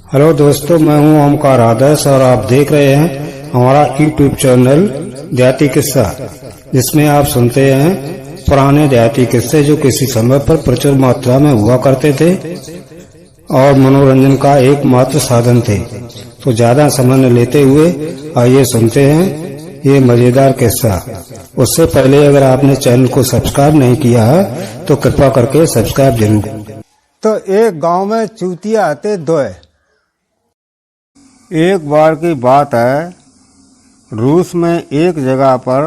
Hello दोस्तों, मैं हूं ओमकार आदर्श और आप देख रहे हैं हमारा यूट्यूब चैनल देहाती किस्सा, जिसमें आप सुनते हैं पुराने देहाती किस्से जो किसी समय पर प्रचुर मात्रा में हुआ करते थे और मनोरंजन का एकमात्र साधन थे। तो ज्यादा समय न लेते हुए आइए सुनते हैं ये मजेदार किस्सा। उससे पहले अगर आपने चैनल को सब्सक्राइब नहीं किया है तो कृपा करके सब्सक्राइब जरूर। तो एक गांव में चूतिया आते दो। एक बार की बात है, रूस में एक जगह पर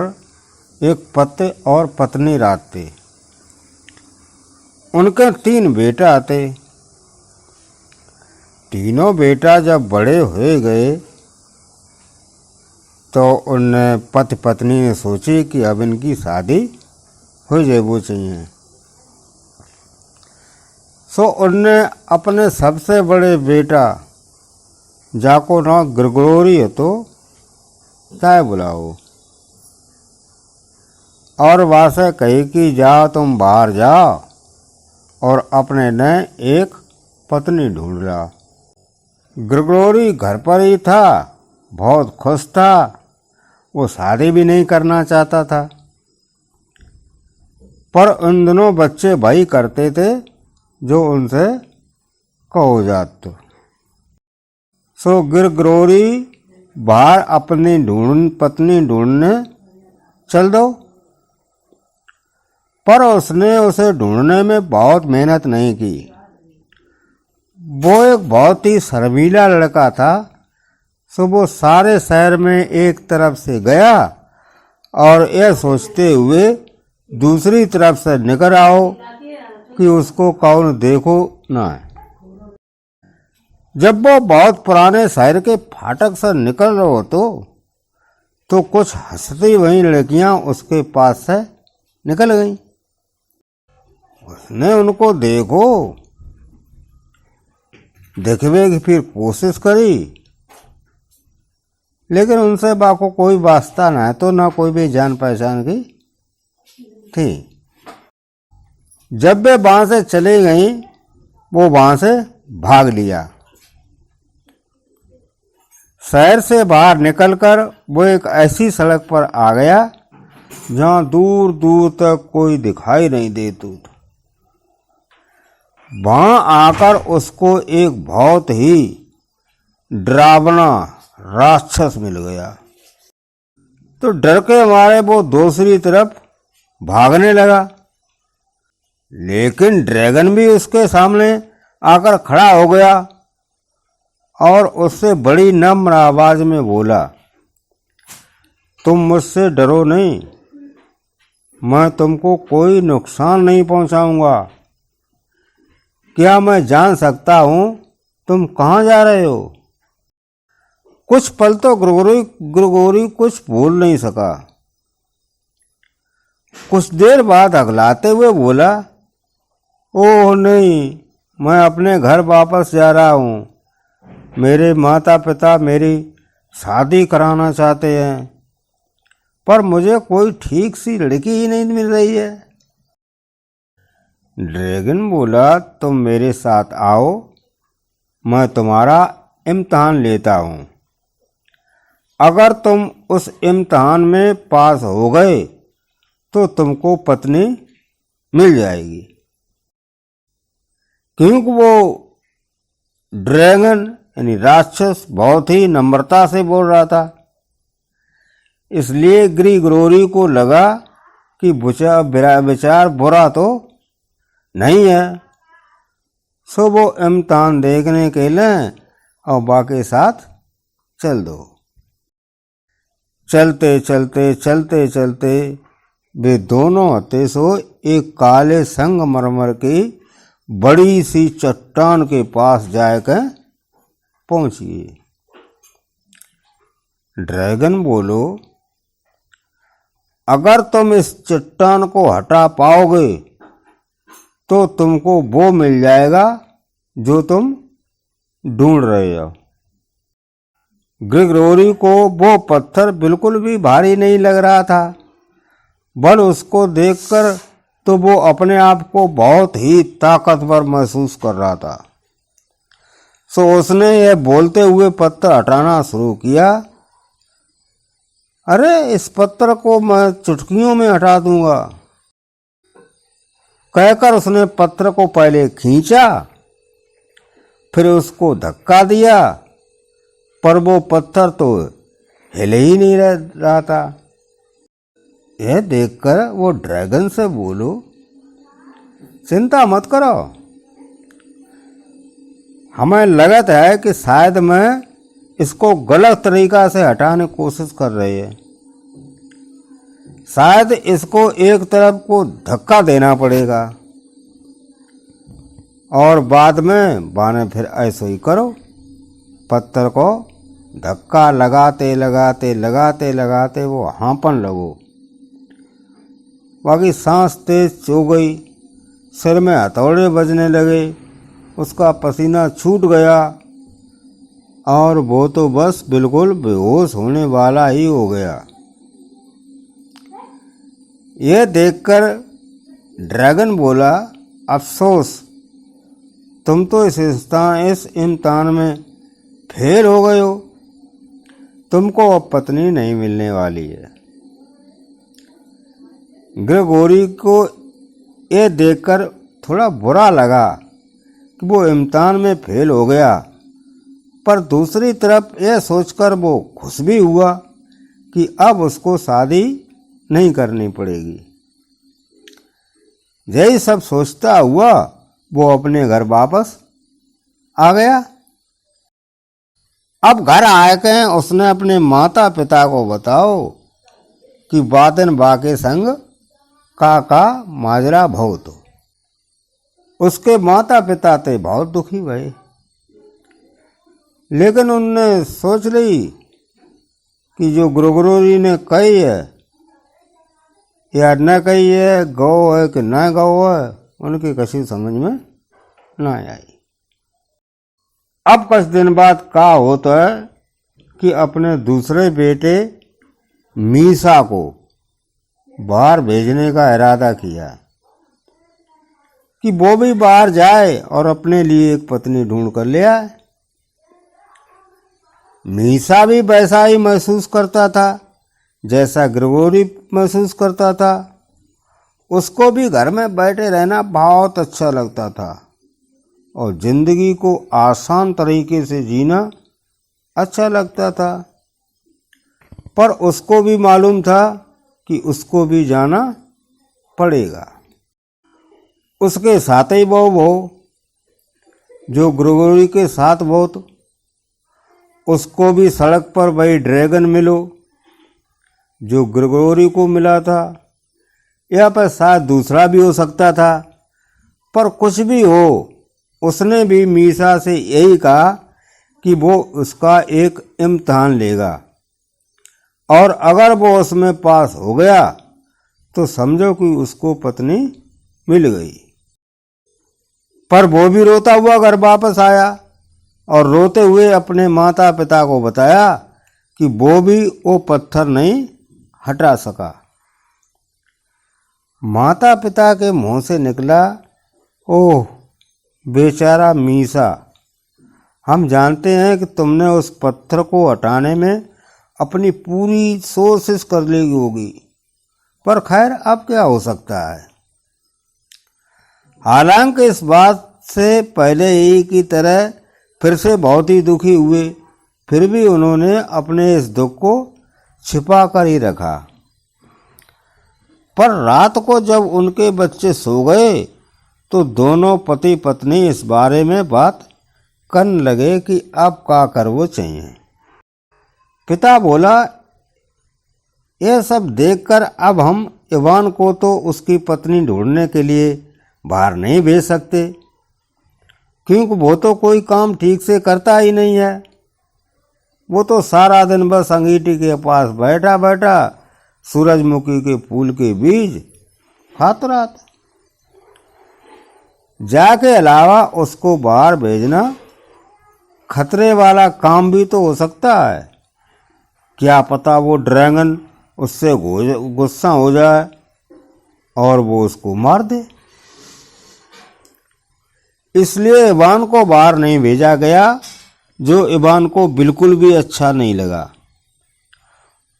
एक पति और पत्नी रहते। उनके 3 बेटा आते। तीनों बेटा जब बड़े हुए गए तो उनने पति पत्नी ने सोची कि अब इनकी शादी हो जाए वो चाहिए। सो उनने अपने सबसे बड़े बेटा जाको ना ग्रिगोरी है तो चाय बुलाओ और वहाँ से कही कि जाओ तुम बाहर जाओ और अपने ने एक पत्नी ढूंढ ला। ग्रिगोरी घर पर ही था, बहुत खुश था, वो शादी भी नहीं करना चाहता था। पर उन दोनों बच्चे भाई करते थे जो उनसे कहो जात। सो ग्रिगोरी बाहर अपनी पत्नी ढूंढने चल दो। पर उसने उसे ढूंढने में बहुत मेहनत नहीं की। वो एक बहुत ही शर्मीला लड़का था। सो वो सारे शहर में एक तरफ से गया और यह सोचते हुए दूसरी तरफ से निकल आओ कि उसको कौन देखो ना है। जब वो बहुत पुराने शहर के फाटक से निकल रहे हो तो कुछ हंसती हुई लड़कियां उसके पास से निकल गईं। उसने उनको देखने की फिर कोशिश करी, लेकिन उनसे बाको कोई वास्ता ना है, तो ना कोई भी जान पहचान की थी। जब वे वहां से चली गई वो वहां से भाग लिया। शहर से बाहर निकलकर वो एक ऐसी सड़क पर आ गया जहां दूर दूर तक कोई दिखाई नहीं देता था। वहां आकर उसको एक बहुत ही डरावना राक्षस मिल गया। तो डर के मारे वो दूसरी तरफ भागने लगा, लेकिन ड्रैगन भी उसके सामने आकर खड़ा हो गया और उससे बड़ी नम्र आवाज में बोला, तुम मुझसे डरो नहीं, मैं तुमको कोई नुकसान नहीं पहुंचाऊंगा। क्या मैं जान सकता हूं तुम कहां जा रहे हो? कुछ पल तो ग्रिगोरी कुछ बोल नहीं सका। कुछ देर बाद अगलाते हुए बोला, ओह नहीं, मैं अपने घर वापस जा रहा हूं। मेरे माता पिता मेरी शादी कराना चाहते हैं, पर मुझे कोई ठीक सी लड़की ही नहीं मिल रही है। ड्रैगन बोला, तुम मेरे साथ आओ, मैं तुम्हारा इम्तिहान लेता हूं। अगर तुम उस इम्तिहान में पास हो गए तो तुमको पत्नी मिल जाएगी। क्योंकि वो ड्रैगन यानी राक्षस बहुत ही नम्रता से बोल रहा था, इसलिए ग्रिगोरी को लगा कि विचार बुरा तो नहीं है। सो वो इम्तिहान देखने के लिए और बाकी साथ चल दो। चलते चलते चलते चलते वे दोनों हते सो एक काले संगमरमर की बड़ी सी चट्टान के पास जाकर पहुंचिए। ड्रैगन बोलो, अगर तुम इस चट्टान को हटा पाओगे तो तुमको वो मिल जाएगा जो तुम ढूंढ रहे हो। ग्रिगोरी को वो पत्थर बिल्कुल भी भारी नहीं लग रहा था, बल उसको देखकर तो वो अपने आप को बहुत ही ताकतवर महसूस कर रहा था। सो उसने यह बोलते हुए पत्थर हटाना शुरू किया। अरे इस पत्थर को मैं चुटकियों में हटा दूंगा, कहकर उसने पत्थर को पहले खींचा, फिर उसको धक्का दिया, पर वो पत्थर तो हिले ही नहीं रहा था। यह देखकर वो ड्रैगन से बोलो, चिंता मत करो, हमें लगता है कि शायद मैं इसको गलत तरीका से हटाने की कोशिश कर रही है। शायद इसको एक तरफ को धक्का देना पड़ेगा और बाद में बाने फिर ऐसे ही करो, पत्थर को धक्का लगाते लगाते लगाते लगाते वो हाँपन लगो। बाकी सांस तेज हो गई, सिर में हथौड़े बजने लगे, उसका पसीना छूट गया और वो तो बस बिल्कुल बेहोश होने वाला ही हो गया। यह देखकर ड्रैगन बोला, अफसोस, तुम तो इस इम्तिहान में फेल हो गए हो, तुमको अब पत्नी नहीं मिलने वाली है। ग्रेगोरी को यह देखकर थोड़ा बुरा लगा कि वो इम्तिहान में फेल हो गया, पर दूसरी तरफ यह सोचकर वो खुश भी हुआ कि अब उसको शादी नहीं करनी पड़ेगी। यही सब सोचता हुआ वो अपने घर वापस आ गया। अब घर आके उसने अपने माता पिता को बताओ कि बातन बा के संग का माजरा बहुत हो। उसके माता पिता थे बहुत दुखी भये, लेकिन उनने सोच ली कि जो ग्रेगोरी ने कही है या न कही है, गौ है कि न गौ है, उनकी किसी समझ में ना आई। अब कुछ दिन बाद का होता है कि अपने दूसरे बेटे मीसा को बाहर भेजने का इरादा किया कि वो भी बाहर जाए और अपने लिए एक पत्नी ढूंढ कर ले आए। मीसा भी वैसा ही महसूस करता था जैसा ग्रेगोरी महसूस करता था। उसको भी घर में बैठे रहना बहुत अच्छा लगता था और जिंदगी को आसान तरीके से जीना अच्छा लगता था, पर उसको भी मालूम था कि उसको भी जाना पड़ेगा। उसके साथ ही वो जो ग्रेगोरी के साथ बहुत, उसको भी सड़क पर वही ड्रैगन मिलो जो ग्रेगोरी को मिला था, या पर शायद दूसरा भी हो सकता था। पर कुछ भी हो, उसने भी मीसा से यही कहा कि वो उसका एक इम्तिहान लेगा और अगर वो उसमें पास हो गया तो समझो कि उसको पत्नी मिल गई। पर वो भी रोता हुआ घर वापस आया और रोते हुए अपने माता पिता को बताया कि वो भी वो पत्थर नहीं हटा सका। माता पिता के मुंह से निकला, ओह बेचारा मीसा, हम जानते हैं कि तुमने उस पत्थर को हटाने में अपनी पूरी कोशिश कर ली होगी, पर खैर अब क्या हो सकता है। हालांकि इस बात से पहले ही की तरह फिर से बहुत ही दुखी हुए, फिर भी उन्होंने अपने इस दुख को छिपा कर ही रखा। पर रात को जब उनके बच्चे सो गए तो दोनों पति पत्नी इस बारे में बात करने लगे कि अब क्या करवो चाहिए। पिता बोला, यह सब देखकर अब हम इवान को तो उसकी पत्नी ढूंढने के लिए बाहर नहीं भेज सकते, क्योंकि वो तो कोई काम ठीक से करता ही नहीं है। वो तो सारा दिन बस अंगीठी के पास बैठा बैठा सूरजमुखी के फूल के बीज खाता रहता। जाके अलावा उसको बाहर भेजना खतरे वाला काम भी तो हो सकता है। क्या पता वो ड्रैगन उससे गुस्सा हो जाए और वो उसको मार दे। इसलिए इवान को बाहर नहीं भेजा गया, जो इवान को बिल्कुल भी अच्छा नहीं लगा।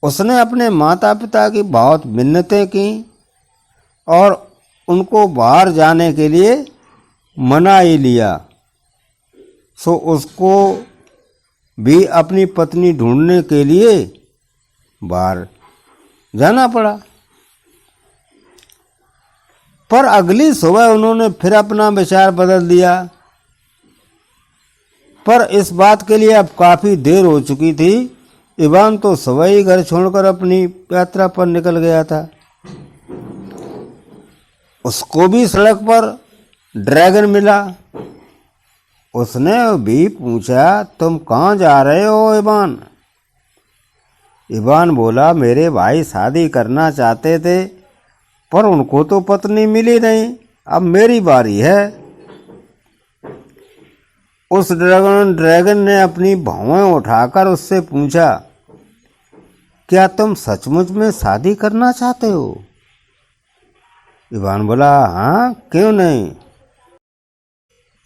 उसने अपने माता पिता की बहुत मिन्नतें की और उनको बाहर जाने के लिए मना ही लिया। सो उसको भी अपनी पत्नी ढूंढने के लिए बाहर जाना पड़ा। पर अगली सुबह उन्होंने फिर अपना विचार बदल दिया। पर इस बात के लिए अब काफी देर हो चुकी थी। इवान तो सुबह ही घर छोड़कर अपनी यात्रा पर निकल गया था। उसको भी सड़क पर ड्रैगन मिला। उसने भी पूछा, तुम कहाँ जा रहे हो इवान? इवान बोला, मेरे भाई शादी करना चाहते थे पर उनको तो पत्नी मिली नहीं, अब मेरी बारी है। उस ड्रैगन ने अपनी भौहें उठाकर उससे पूछा, क्या तुम सचमुच में शादी करना चाहते हो? इवान बोला, हाँ, क्यों नहीं।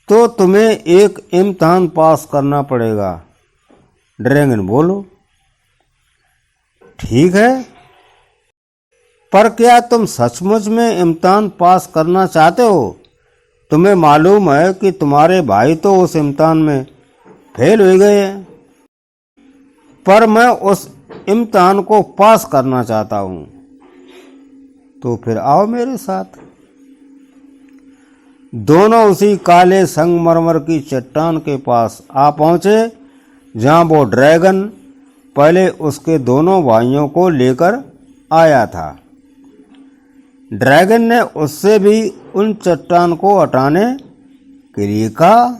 तो तुम्हें एक इम्तिहान पास करना पड़ेगा। ड्रैगन बोलो, ठीक है, पर क्या तुम सचमुच में इम्तिहान पास करना चाहते हो? तुम्हें मालूम है कि तुम्हारे भाई तो उस इम्तिहान में फेल हो गए हैं, पर मैं उस इम्तिहान को पास करना चाहता हूं। तो फिर आओ मेरे साथ। दोनों उसी काले संगमरमर की चट्टान के पास आ पहुंचे जहां वो ड्रैगन पहले उसके दोनों भाइयों को लेकर आया था। ड्रैगन ने उससे भी उन चट्टान को हटाने के लिए कहा।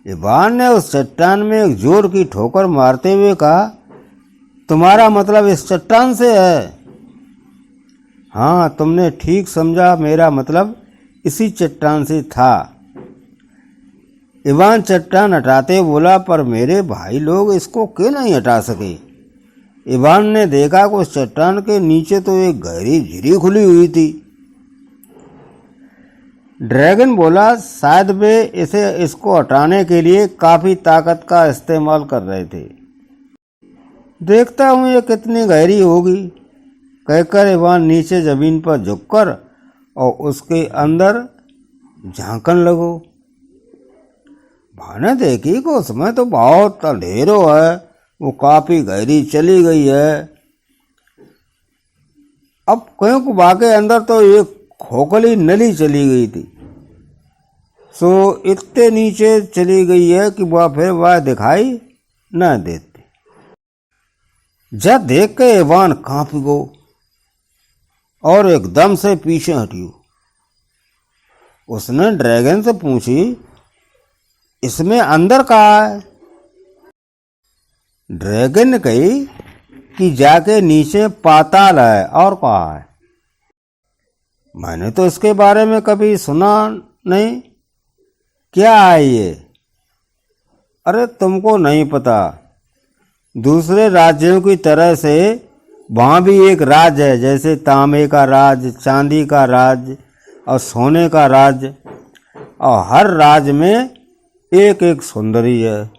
इवान ने उस चट्टान में एक जोर की ठोकर मारते हुए कहा, तुम्हारा मतलब इस चट्टान से है? हाँ, तुमने ठीक समझा, मेरा मतलब इसी चट्टान से था। इवान चट्टान हटाते बोला, पर मेरे भाई लोग इसको क्यों नहीं हटा सके? इवान ने देखा कि उस चट्टान के नीचे तो एक गहरी झील खुली हुई थी। ड्रैगन बोला, शायद वे इसको हटाने के लिए काफी ताकत का इस्तेमाल कर रहे थे। देखता हूं ये कितनी गहरी होगी, कहकर इवान नीचे जमीन पर झुककर और उसके अंदर झांकन लगो। भाने देखी कि उसमें तो बहुत अंधेरो है, वो काफी गहरी चली गई है। अब क्योंकि वाकई अंदर तो एक खोखली नली चली गई थी, सो इतने नीचे चली गई है कि वह दिखाई न देती। जब देख के इवान कांप गो और एकदम से पीछे हटियो। उसने ड्रैगन से पूछी, इसमें अंदर कहाँ है? ड्रैगन ने कही कि जाके नीचे पाताल है, और कहाँ है? मैंने तो इसके बारे में कभी सुना नहीं, क्या है ये? अरे तुमको नहीं पता, दूसरे राज्यों की तरह से वहां भी एक राज है, जैसे तांबे का राज, चांदी का राज और सोने का राज, और हर राज में एक एक सुंदरी है।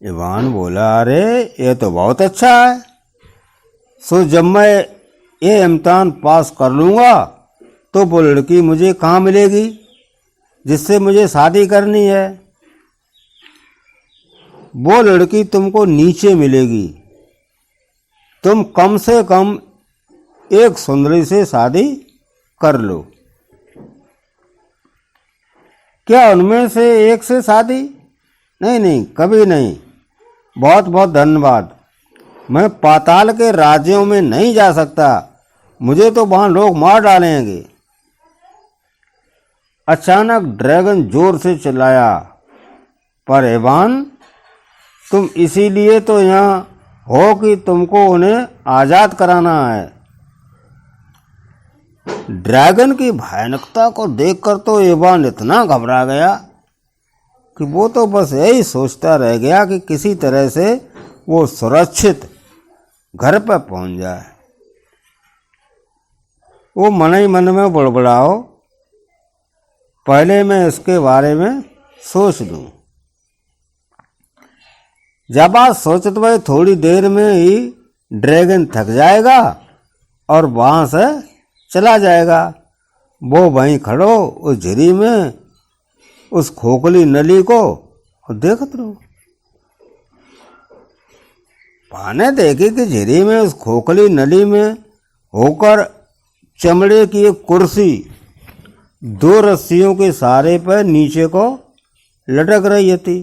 इवान बोला, अरे ये तो बहुत अच्छा है। सो जब मैं ये इम्तिहान पास कर लूंगा तो वो लड़की मुझे कहाँ मिलेगी जिससे मुझे शादी करनी है? वो लड़की तुमको नीचे मिलेगी। तुम कम से कम एक सुंदरी से शादी कर लो। क्या उनमें से एक से शादी? नहीं, कभी नहीं। बहुत बहुत धन्यवाद। मैं पाताल के राज्यों में नहीं जा सकता, मुझे तो वहां लोग मार डालेंगे। अचानक ड्रैगन जोर से चिल्लाया, पर इवान, तुम इसीलिए तो यहाँ हो कि तुमको उन्हें आजाद कराना है। ड्रैगन की भयानकता को देखकर तो इवान इतना घबरा गया कि वो तो बस यही सोचता रह गया कि किसी तरह से वो सुरक्षित घर पर पहुंच जाए। वो मन ही मन में बुड़बुड़ाओ, पहले मैं इसके बारे में सोच लूं। जब आप सोचते हुए थोड़ी देर में ही ड्रैगन थक जाएगा और वहां से चला जाएगा। वो वहीं खड़ो उस झिरी में उस खोखली नली को देखत रहो। पाने देखे कि झिरी में उस खोखली नली में होकर चमड़े की एक कुर्सी 2 रस्सियों के सहारे पर नीचे को लटक रही थी।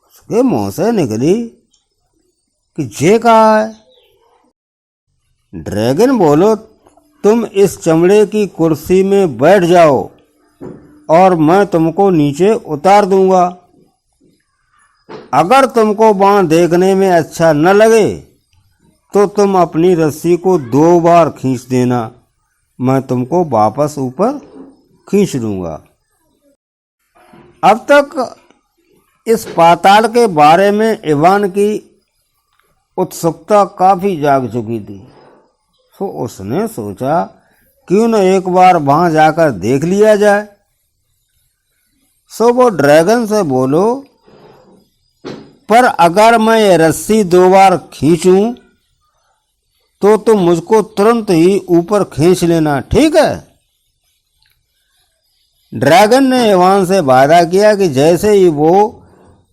उसके मुंह से निकली कि जे कहा है। ड्रैगन बोलो, तुम इस चमड़े की कुर्सी में बैठ जाओ और मैं तुमको नीचे उतार दूंगा। अगर तुमको वहां देखने में अच्छा न लगे तो तुम अपनी रस्सी को 2 बार खींच देना, मैं तुमको वापस ऊपर खींच लूंगा। अब तक इस पाताल के बारे में इवान की उत्सुकता काफी जाग चुकी थी, तो उसने सोचा क्यों न एक बार वहां जाकर देख लिया जाए। सो वो ड्रैगन से बोलो, पर अगर मैं ये रस्सी 2 बार खींचूं तो तुम मुझको तुरंत ही ऊपर खींच लेना, ठीक है? ड्रैगन ने इवान से वादा किया कि जैसे ही वो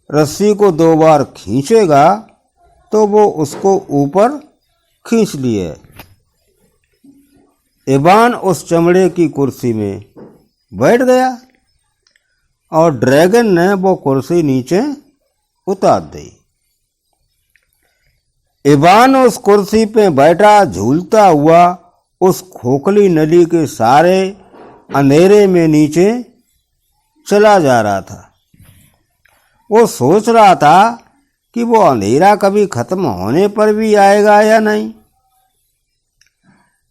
रस्सी को 2 बार खींचेगा तो वो उसको ऊपर खींच लिए। इवान उस चमड़े की कुर्सी में बैठ गया और ड्रैगन ने वो कुर्सी नीचे उतार दी। इवान उस कुर्सी पे बैठा झूलता हुआ उस खोखली नली के सारे अंधेरे में नीचे चला जा रहा था। वो सोच रहा था कि वो अंधेरा कभी खत्म होने पर भी आएगा या नहीं।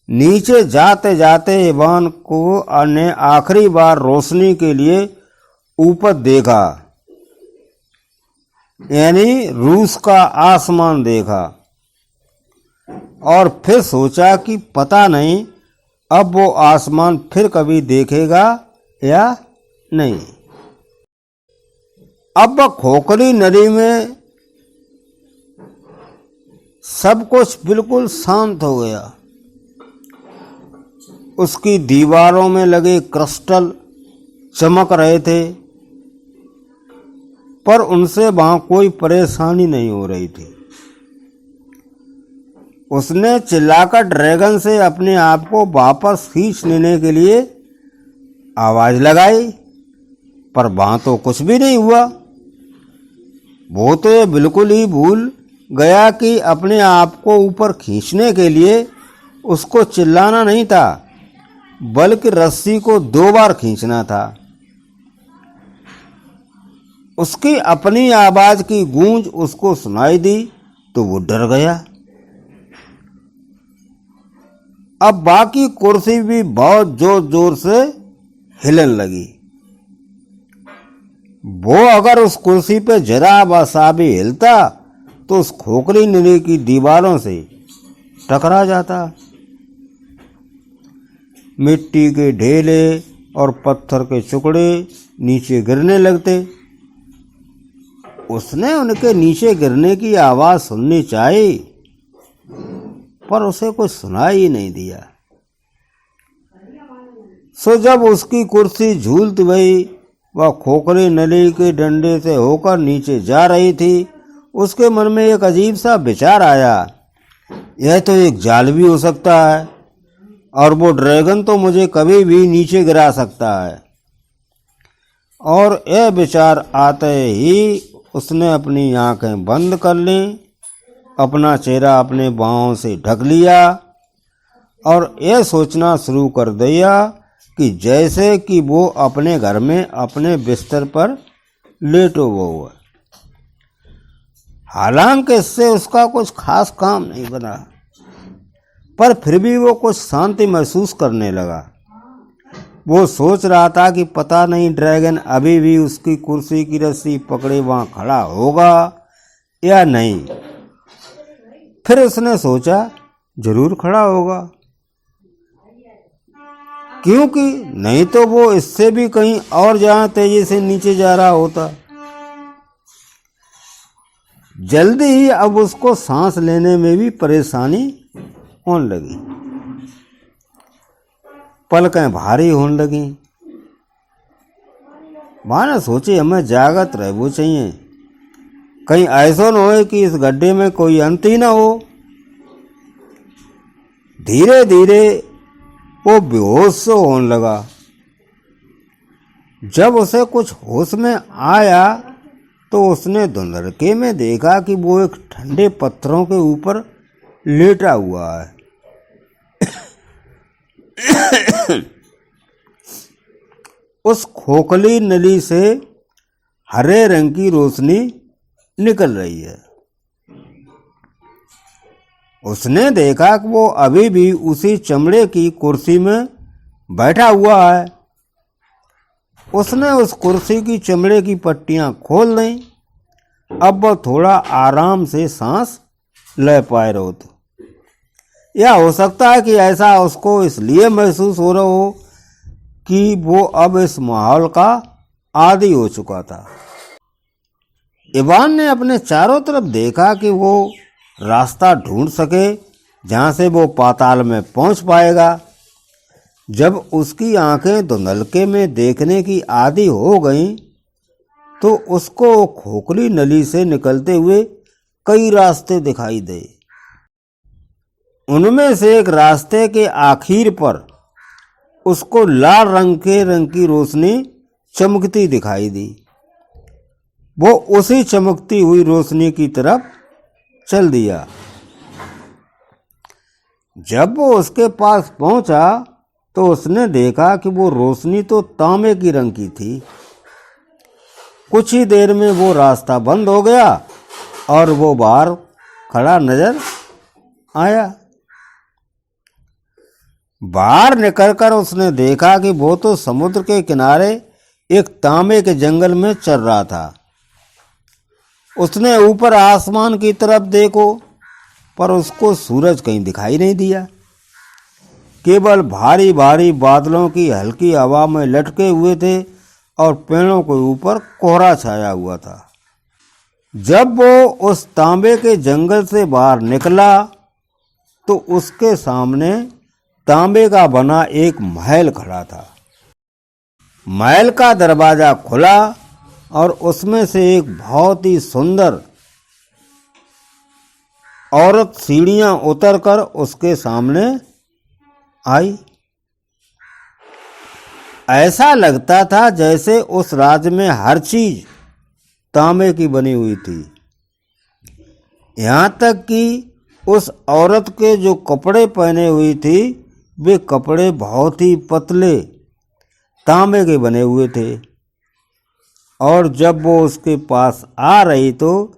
नीचे जाते जाते इवान को ने आखिरी बार रोशनी के लिए ऊपर देखा, यानी रूस का आसमान देखा, और फिर सोचा कि पता नहीं अब वो आसमान फिर कभी देखेगा या नहीं। अब खोखली नदी में सब कुछ बिल्कुल शांत हो गया। उसकी दीवारों में लगे क्रिस्टल चमक रहे थे, पर उनसे वहां कोई परेशानी नहीं हो रही थी। उसने चिल्लाकर ड्रैगन से अपने आप को वापस खींच लेने के लिए आवाज लगाई, पर वहां तो कुछ भी नहीं हुआ। वो तो ये बिल्कुल ही भूल गया कि अपने आप को ऊपर खींचने के लिए उसको चिल्लाना नहीं था, बल्कि रस्सी को 2 बार खींचना था। उसकी अपनी आवाज की गूंज उसको सुनाई दी तो वो डर गया। अब बाकी कुर्सी भी बहुत जोर जोर से हिलन लगी। वो अगर उस कुर्सी पे जरा बसा भी हिलता तो उस खोखली नली की दीवारों से टकरा जाता। मिट्टी के ढेले और पत्थर के टुकड़े नीचे गिरने लगते। उसने उनके नीचे गिरने की आवाज सुननी चाहिए, पर उसे कुछ सुनाई ही नहीं दिया। सो जब उसकी कुर्सी झूलती गई, वह खोखली नली के डंडे से होकर नीचे जा रही थी, उसके मन में एक अजीब सा विचार आया, यह तो एक जाल भी हो सकता है और वो ड्रैगन तो मुझे कभी भी नीचे गिरा सकता है। और यह विचार आते ही उसने अपनी आंखें बंद कर लीं, अपना चेहरा अपने बाहों से ढक लिया और यह सोचना शुरू कर दिया कि जैसे कि वो अपने घर में अपने बिस्तर पर लेटो हुआ। हालांकि इससे उसका कुछ खास काम नहीं बना, पर फिर भी वो कुछ शांति महसूस करने लगा। वो सोच रहा था कि पता नहीं ड्रैगन अभी भी उसकी कुर्सी की रस्सी पकड़े वहां खड़ा होगा या नहीं। फिर उसने सोचा जरूर खड़ा होगा, क्योंकि नहीं तो वो इससे भी कहीं और जहां तेजी से नीचे जा रहा होता। जल्दी ही अब उसको सांस लेने में भी परेशानी होने लगी, पलकें भारी होने लगी। माने सोचे हमें जागत रहना चाहिए, कहीं ऐसा न हो कि इस गड्ढे में कोई अंत ही ना हो। धीरे धीरे वो बेहोश से होने लगा। जब उसे कुछ होश में आया तो उसने धुंधलके में देखा कि वो एक ठंडे पत्थरों के ऊपर लेटा हुआ है। उस खोखली नली से हरे रंग की रोशनी निकल रही है। उसने देखा कि वो अभी भी उसी चमड़े की कुर्सी में बैठा हुआ है। उसने उस कुर्सी की चमड़े की पट्टियां खोल दी। अब वो थोड़ा आराम से सांस ले पाए रहो। तो यह हो सकता है कि ऐसा उसको इसलिए महसूस हो रहा हो कि वो अब इस माहौल का आदी हो चुका था। इवान ने अपने चारों तरफ देखा कि वो रास्ता ढूंढ सके जहां से वो पाताल में पहुंच पाएगा। जब उसकी आंखें धुंधलके में देखने की आदी हो गईं, तो उसको खोखली नली से निकलते हुए कई रास्ते दिखाई दे। उनमें से एक रास्ते के आखिर पर उसको लाल रंग की रोशनी चमकती दिखाई दी। वो उसी चमकती हुई रोशनी की तरफ चल दिया। जब वो उसके पास पहुंचा तो उसने देखा कि वो रोशनी तो तांबे की रंग की थी। कुछ ही देर में वो रास्ता बंद हो गया और वो बाहर खड़ा नजर आया। बाहर निकलकर उसने देखा कि वो तो समुद्र के किनारे एक तांबे के जंगल में चल रहा था। उसने ऊपर आसमान की तरफ देखो, पर उसको सूरज कहीं दिखाई नहीं दिया। केवल भारी भारी बादलों की हल्की हवा में लटके हुए थे और पेड़ों के ऊपर कोहरा छाया हुआ था। जब वो उस तांबे के जंगल से बाहर निकला तो उसके सामने तांबे का बना एक महल खड़ा था। महल का दरवाजा खुला और उसमें से एक बहुत ही सुंदर औरत सीढ़ियां उतरकर उसके सामने आई। ऐसा लगता था जैसे उस राज्य में हर चीज तांबे की बनी हुई थी। यहाँ तक कि उस औरत के जो कपड़े पहने हुई थी वे कपड़े बहुत ही पतले तांबे के बने हुए थे। और जब वो उसके पास आ रही तो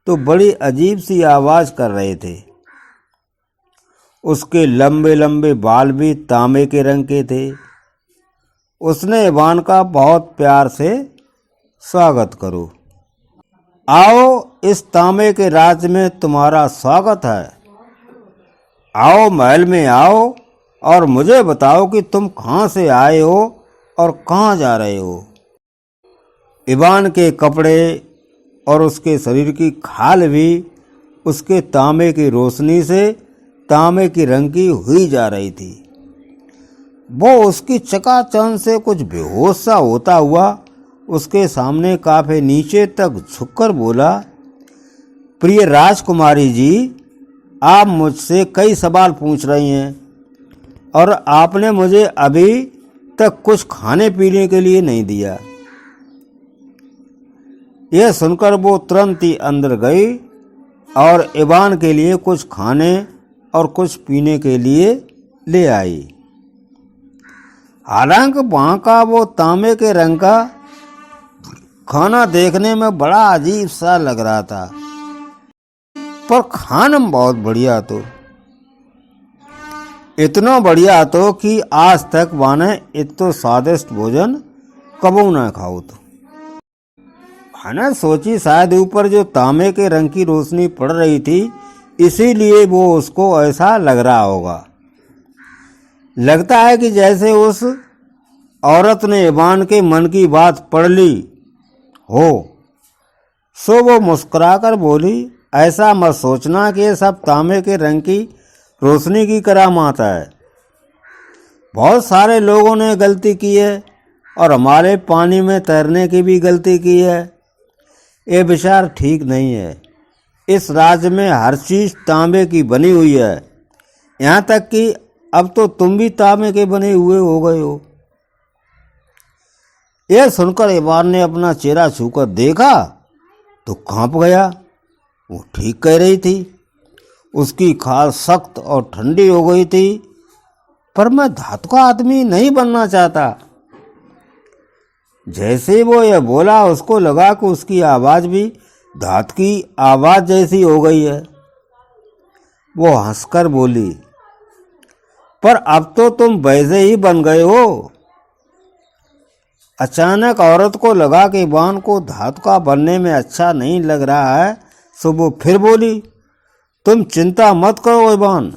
बड़ी अजीब सी आवाज कर रहे थे। उसके लंबे लंबे बाल भी तांबे के रंग के थे। उसने इवान का बहुत प्यार से स्वागत करो। आओ, इस तांबे के राज्य में तुम्हारा स्वागत है। आओ, महल में आओ और मुझे बताओ कि तुम कहाँ से आए हो और कहाँ जा रहे हो। इवान के कपड़े और उसके शरीर की खाल भी उसके तांबे की रोशनी से तांबे की रंग की हुई जा रही थी। वो उसकी चकाचौंध से कुछ बेहोश सा होता हुआ उसके सामने काफी नीचे तक झुककर बोला, प्रिय राजकुमारी जी, आप मुझसे कई सवाल पूछ रही हैं और आपने मुझे अभी तक कुछ खाने पीने के लिए नहीं दिया। यह सुनकर वो तुरंत ही अंदर गई और इवान के लिए कुछ खाने और कुछ पीने के लिए ले आई। हालांकि वहाँ का वो तांबे के रंग का खाना देखने में बड़ा अजीब सा लग रहा था, पर खाना बहुत बढ़िया तो, इतना बढ़िया तो कि आज तक वाने इतना स्वादिष्ट भोजन कबू ना खाओ। तो मैंने सोची शायद ऊपर जो तांबे के रंग की रोशनी पड़ रही थी इसीलिए वो उसको ऐसा लग रहा होगा। लगता है कि जैसे उस औरत ने इवान के मन की बात पढ़ ली हो। सो वो मुस्कुराकर बोली, ऐसा मत सोचना कि ये सब तांबे के रंग की रोशनी की करामात है। बहुत सारे लोगों ने गलती की है और हमारे पानी में तैरने की भी गलती की है। ये विचार ठीक नहीं है। इस राज्य में हर चीज तांबे की बनी हुई है, यहाँ तक कि अब तो तुम भी तांबे के बने हुए हो गए हो। यह सुनकर इवान ने अपना चेहरा छूकर देखा तो कांप गया। वो ठीक कह रही थी। उसकी खाल सख्त और ठंडी हो गई थी। पर मैं धातु का आदमी नहीं बनना चाहता। जैसे वो यह बोला, उसको लगा कि उसकी आवाज भी धातु की आवाज जैसी हो गई है। वो हंसकर बोली, पर अब तो तुम वैसे ही बन गए हो। अचानक औरत को लगा कि इवान को धातु का बनने में अच्छा नहीं लग रहा है। सो वो फिर बोली, तुम चिंता मत करो इवान,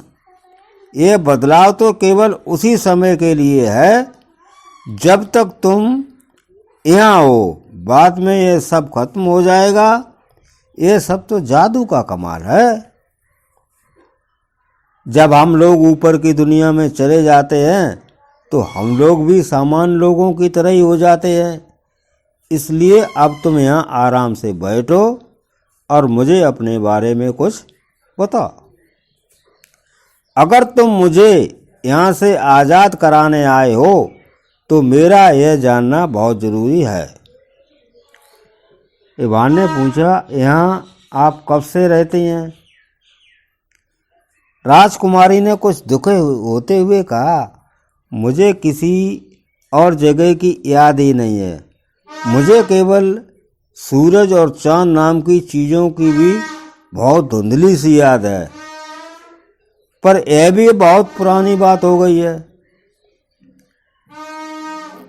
ये बदलाव तो केवल उसी समय के लिए है जब तक तुम यहाँ हो। बाद में ये सब खत्म हो जाएगा। ये सब तो जादू का कमाल है। जब हम लोग ऊपर की दुनिया में चले जाते हैं तो हम लोग भी सामान्य लोगों की तरह ही हो जाते हैं। इसलिए अब तुम यहाँ आराम से बैठो और मुझे अपने बारे में कुछ बताओ। अगर तुम मुझे यहाँ से आज़ाद कराने आए हो तो मेरा यह जानना बहुत ज़रूरी है। इवान ने पूछा, यहाँ आप कब से रहती हैं? राजकुमारी ने कुछ दुखे होते हुए कहा, मुझे किसी और जगह की याद ही नहीं है। मुझे केवल सूरज और चांद नाम की चीज़ों की भी बहुत धुंधली सी याद है, पर यह भी बहुत पुरानी बात हो गई है।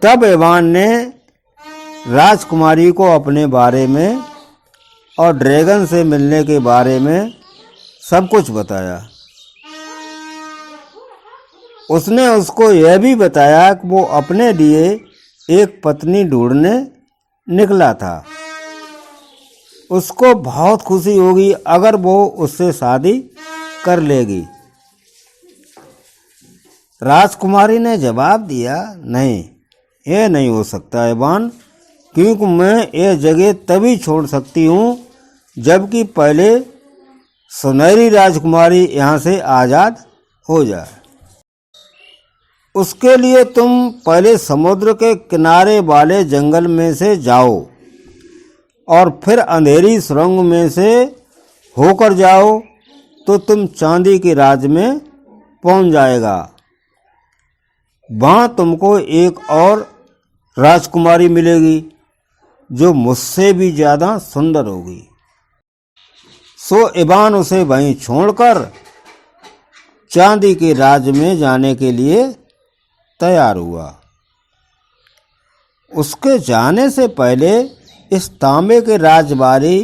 तब इवान ने राजकुमारी को अपने बारे में और ड्रैगन से मिलने के बारे में सब कुछ बताया। उसने उसको यह भी बताया कि वो अपने लिए एक पत्नी ढूंढने निकला था। उसको बहुत खुशी होगी अगर वो उससे शादी कर लेगी। राजकुमारी ने जवाब दिया, नहीं, यह नहीं हो सकता इवान, क्योंकि मैं यह जगह तभी छोड़ सकती हूँ जबकि पहले सुनहरी राजकुमारी यहाँ से आज़ाद हो जाए। उसके लिए तुम पहले समुद्र के किनारे वाले जंगल में से जाओ और फिर अंधेरी सुरंग में से होकर जाओ तो तुम चांदी के राज में पहुंच जाएगा। वहाँ तुमको एक और राजकुमारी मिलेगी जो मुझसे भी ज़्यादा सुंदर होगी। सो इवान उसे वहीं छोड़कर चांदी के राज में जाने के लिए तैयार हुआ। उसके जाने से पहले इस तांबे के राजवारी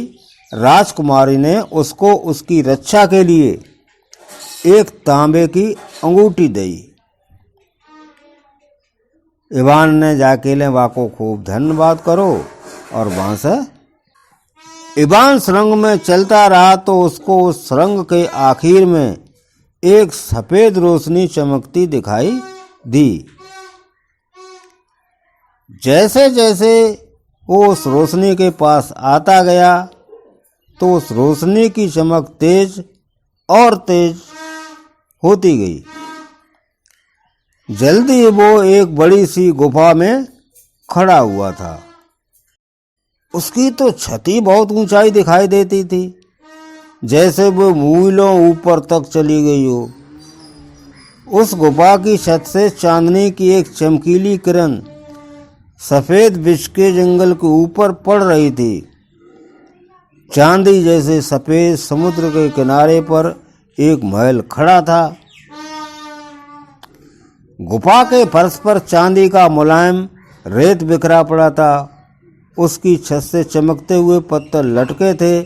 राजकुमारी ने उसको उसकी रक्षा के लिए एक तांबे की अंगूठी दी। इवान ने जाके लेवा को खूब धन्यवाद करो और वहां से इवान सुरंग में चलता रहा तो उसको उस सुरंग के आखिर में एक सफेद रोशनी चमकती दिखाई दी। जैसे जैसे वो उस रोशनी के पास आता गया तो उस रोशनी की चमक तेज और तेज होती गई। जल्दी वो एक बड़ी सी गुफा में खड़ा हुआ था। उसकी तो छती बहुत ऊंचाई दिखाई देती थी, जैसे वो मीलों ऊपर तक चली गई हो। उस गुफा की छत से चांदनी की एक चमकीली किरण सफेद विष के जंगल के ऊपर पड़ रही थी। चांदी जैसे सफेद समुद्र के किनारे पर एक महल खड़ा था। गुफा के फर्श पर चांदी का मुलायम रेत बिखरा पड़ा था। उसकी छत से चमकते हुए पत्थर लटके थे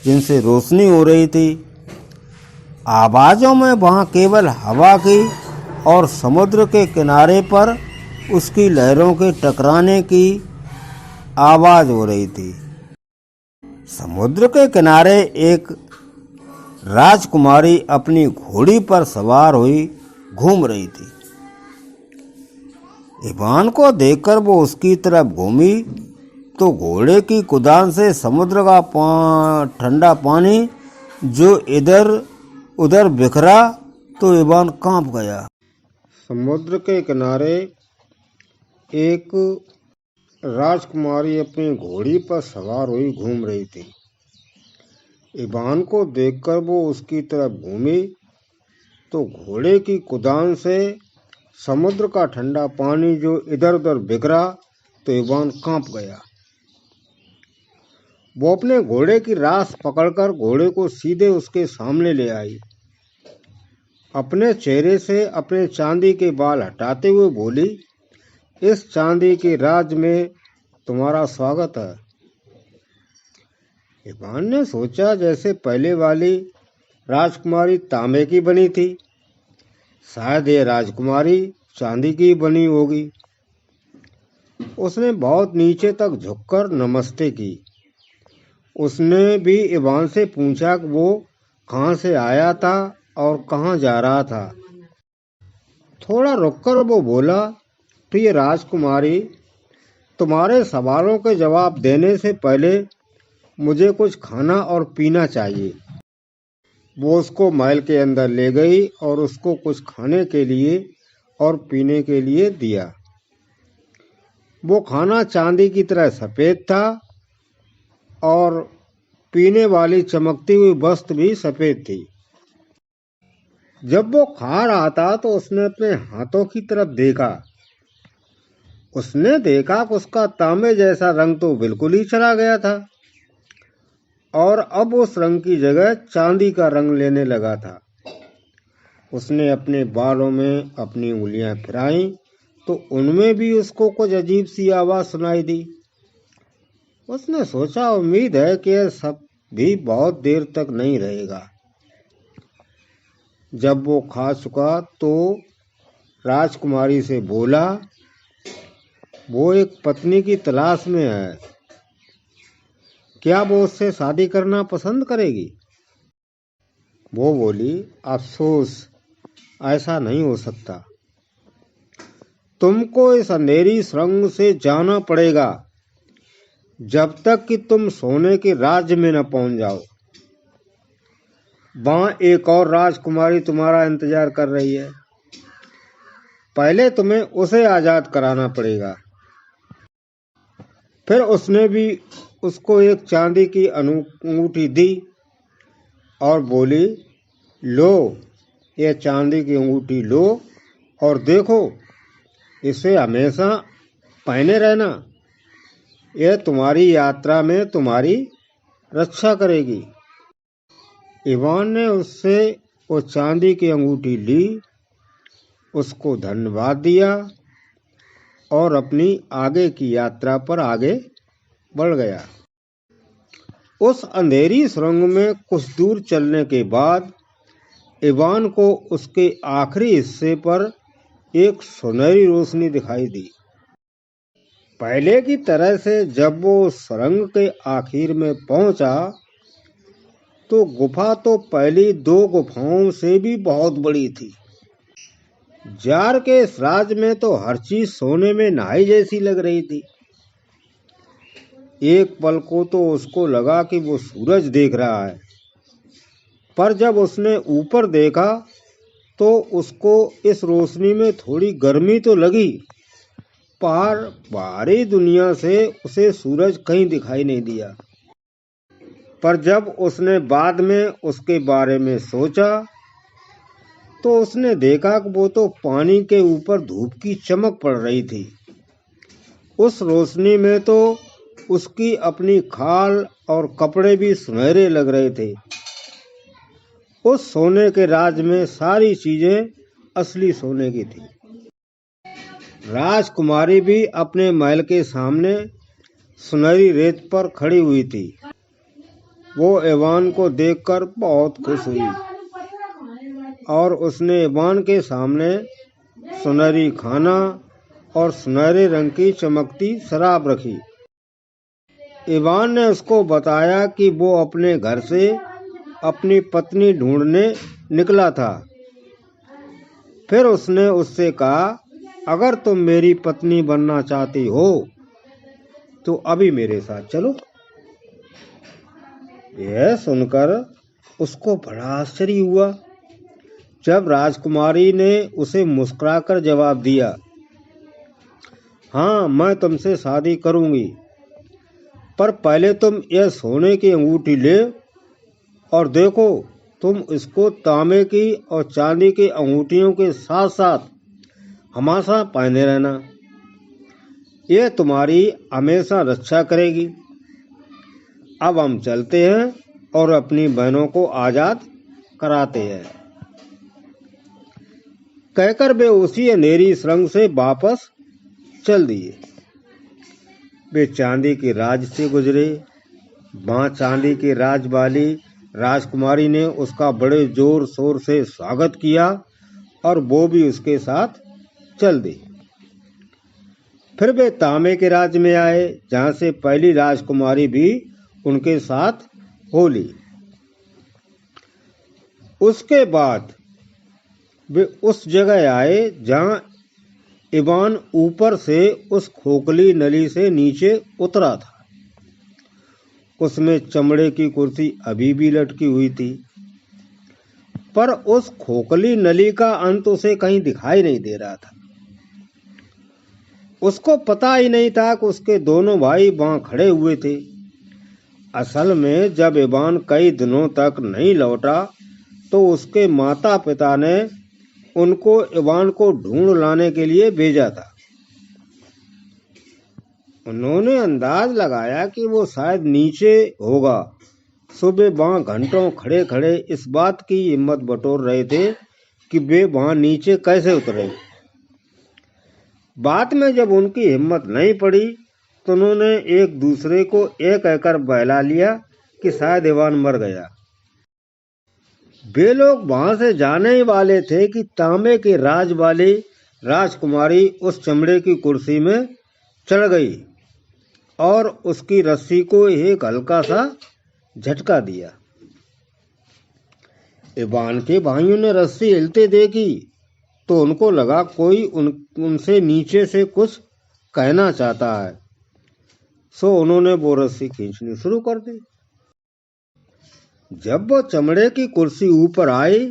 जिनसे रोशनी हो रही थी। आवाज़ों में वहाँ केवल हवा की और समुद्र के किनारे पर उसकी लहरों के टकराने की आवाज़ हो रही थी। समुद्र के किनारे एक राजकुमारी अपनी घोड़ी पर सवार हुई घूम रही थी। इवान को देखकर वो उसकी तरफ घूमी तो घोड़े की कुदान से समुद्र का ठंडा पानी जो इधर उधर बिखरा तो इवान कांप गया। समुद्र के किनारे एक राजकुमारी अपनी घोड़ी पर सवार हुई घूम रही थी। इवान को देखकर वो उसकी तरफ घूमी तो घोड़े की कुदान से समुद्र का ठंडा पानी जो इधर उधर बिखरा तो इवान कांप गया। वो अपने घोड़े की रास पकड़कर घोड़े को सीधे उसके सामने ले आई। अपने चेहरे से अपने चांदी के बाल हटाते हुए बोली, इस चांदी के राज में तुम्हारा स्वागत है। इवान ने सोचा जैसे पहले वाली राजकुमारी तांबे की बनी थी, शायद ये राजकुमारी चांदी की बनी होगी। उसने बहुत नीचे तक झुककर नमस्ते की। उसने भी इवान से पूछा कि वो कहाँ से आया था और कहाँ जा रहा था। थोड़ा रुककर वो बोला, प्रिय राजकुमारी, तुम्हारे सवालों के जवाब देने से पहले मुझे कुछ खाना और पीना चाहिए। वो उसको महल के अंदर ले गई और उसको कुछ खाने के लिए और पीने के लिए दिया। वो खाना चांदी की तरह सफ़ेद था और पीने वाली चमकती हुई वस्तु भी सफ़ेद थी। जब वो खा रहा था तो उसने अपने हाथों की तरफ देखा। उसने देखा कि उसका तांबे जैसा रंग तो बिल्कुल ही चला गया था और अब उस रंग की जगह चांदी का रंग लेने लगा था। उसने अपने बालों में अपनी उंगलियां फिराई तो उनमें भी उसको कुछ अजीब सी आवाज़ सुनाई दी। उसने सोचा, उम्मीद है कि यह सब भी बहुत देर तक नहीं रहेगा। जब वो खा चुका तो राजकुमारी से बोला, वो एक पत्नी की तलाश में है, क्या वो उससे शादी करना पसंद करेगी? वो बोली, अफसोस, ऐसा नहीं हो सकता। तुमको इस अंधेरी सुरंग से जाना पड़ेगा जब तक कि तुम सोने के राज्य में न पहुंच जाओ। वहां एक और राजकुमारी तुम्हारा इंतजार कर रही है। पहले तुम्हें उसे आजाद कराना पड़ेगा। फिर उसने भी उसको एक चांदी की अंगूठी दी और बोली, लो, ये चांदी की अंगूठी लो और देखो, इसे हमेशा पहने रहना। यह तुम्हारी यात्रा में तुम्हारी रक्षा करेगी। इवान ने उससे वो चांदी की अंगूठी ली, उसको धन्यवाद दिया और अपनी आगे की यात्रा पर आगे बढ़ गया। उस अंधेरी सुरंग में कुछ दूर चलने के बाद इवान को उसके आखिरी हिस्से पर एक सुनहरी रोशनी दिखाई दी। पहले की तरह से जब वो सुरंग के आखिर में पहुंचा तो गुफा तो पहली दो गुफाओं से भी बहुत बड़ी थी। जार के इस राज में तो हर चीज सोने में नहाई जैसी लग रही थी। एक पल को तो उसको लगा कि वो सूरज देख रहा है, पर जब उसने ऊपर देखा तो उसको इस रोशनी में थोड़ी गर्मी तो लगी, पर बाहरी दुनिया से उसे सूरज कहीं दिखाई नहीं दिया। पर जब उसने बाद में उसके बारे में सोचा तो उसने देखा कि वो तो पानी के ऊपर धूप की चमक पड़ रही थी। उस रोशनी में तो उसकी अपनी खाल और कपड़े भी सुनहरे लग रहे थे। उस सोने के राज में सारी चीजें असली सोने की थी। राजकुमारी भी अपने महल के सामने सुनहरी रेत पर खड़ी हुई थी। वो इवान को देखकर बहुत खुश हुई। और उसने इवान के सामने सुनहरी खाना और सुनहरे रंग की चमकती शराब रखी। इवान ने उसको बताया कि वो अपने घर से अपनी पत्नी ढूंढने निकला था। फिर उसने उससे कहा, अगर तुम मेरी पत्नी बनना चाहती हो तो अभी मेरे साथ चलो। यह सुनकर उसको बड़ा आश्चर्य हुआ। जब राजकुमारी ने उसे मुस्कुराकर जवाब दिया, हाँ, मैं तुमसे शादी करूंगी, पर पहले तुम यह सोने की अंगूठी ले और देखो, तुम इसको तांबे की और चांदी की अंगूठियों के साथ साथ हमेशा पहने रहना। यह तुम्हारी हमेशा रक्षा करेगी। अब हम चलते हैं और अपनी बहनों को आजाद कराते हैं। कहकर वे उसी अंधेरी सुरंग से वापस चल दिए। वे चांदी के राज से गुजरे। वहां चांदी के राज वाली राजकुमारी ने उसका बड़े जोर शोर से स्वागत किया और वो भी उसके साथ चल दी। फिर वे तांबे के राज में आए, जहां से पहली राजकुमारी भी उनके साथ हो ली। उसके बाद वे उस जगह आए जहां इवान ऊपर से उस खोखली नली से नीचे उतरा था। उसमें चमड़े की कुर्सी अभी भी लटकी हुई थी, पर उस खोखली नली का अंत उसे कहीं दिखाई नहीं दे रहा था। उसको पता ही नहीं था कि उसके दोनों भाई वहां खड़े हुए थे। असल में जब इवान कई दिनों तक नहीं लौटा तो उसके माता पिता ने उनको इवान को ढूंढ लाने के लिए भेजा था। उन्होंने अंदाज लगाया कि वो शायद नीचे होगा। सुबह वहां घंटों खड़े खड़े इस बात की हिम्मत बटोर रहे थे कि वे वहां नीचे कैसे उतरे। बाद में जब उनकी हिम्मत नहीं पड़ी तो उन्होंने एक दूसरे को यह कहकर बहला लिया कि शायद इवान मर गया। वे लोग वहां से जाने ही वाले थे कि तांबे के राज वाली राजकुमारी उस चमड़े की कुर्सी में चढ़ गई और उसकी रस्सी को एक हल्का सा झटका दिया। इवान के भाइयों ने रस्सी हिलते देखी तो उनको लगा कोई उनसे नीचे से कुछ कहना चाहता है, सो उन्होंने वो रस्सी खींचनी शुरू कर दी। जब वो चमड़े की कुर्सी ऊपर आई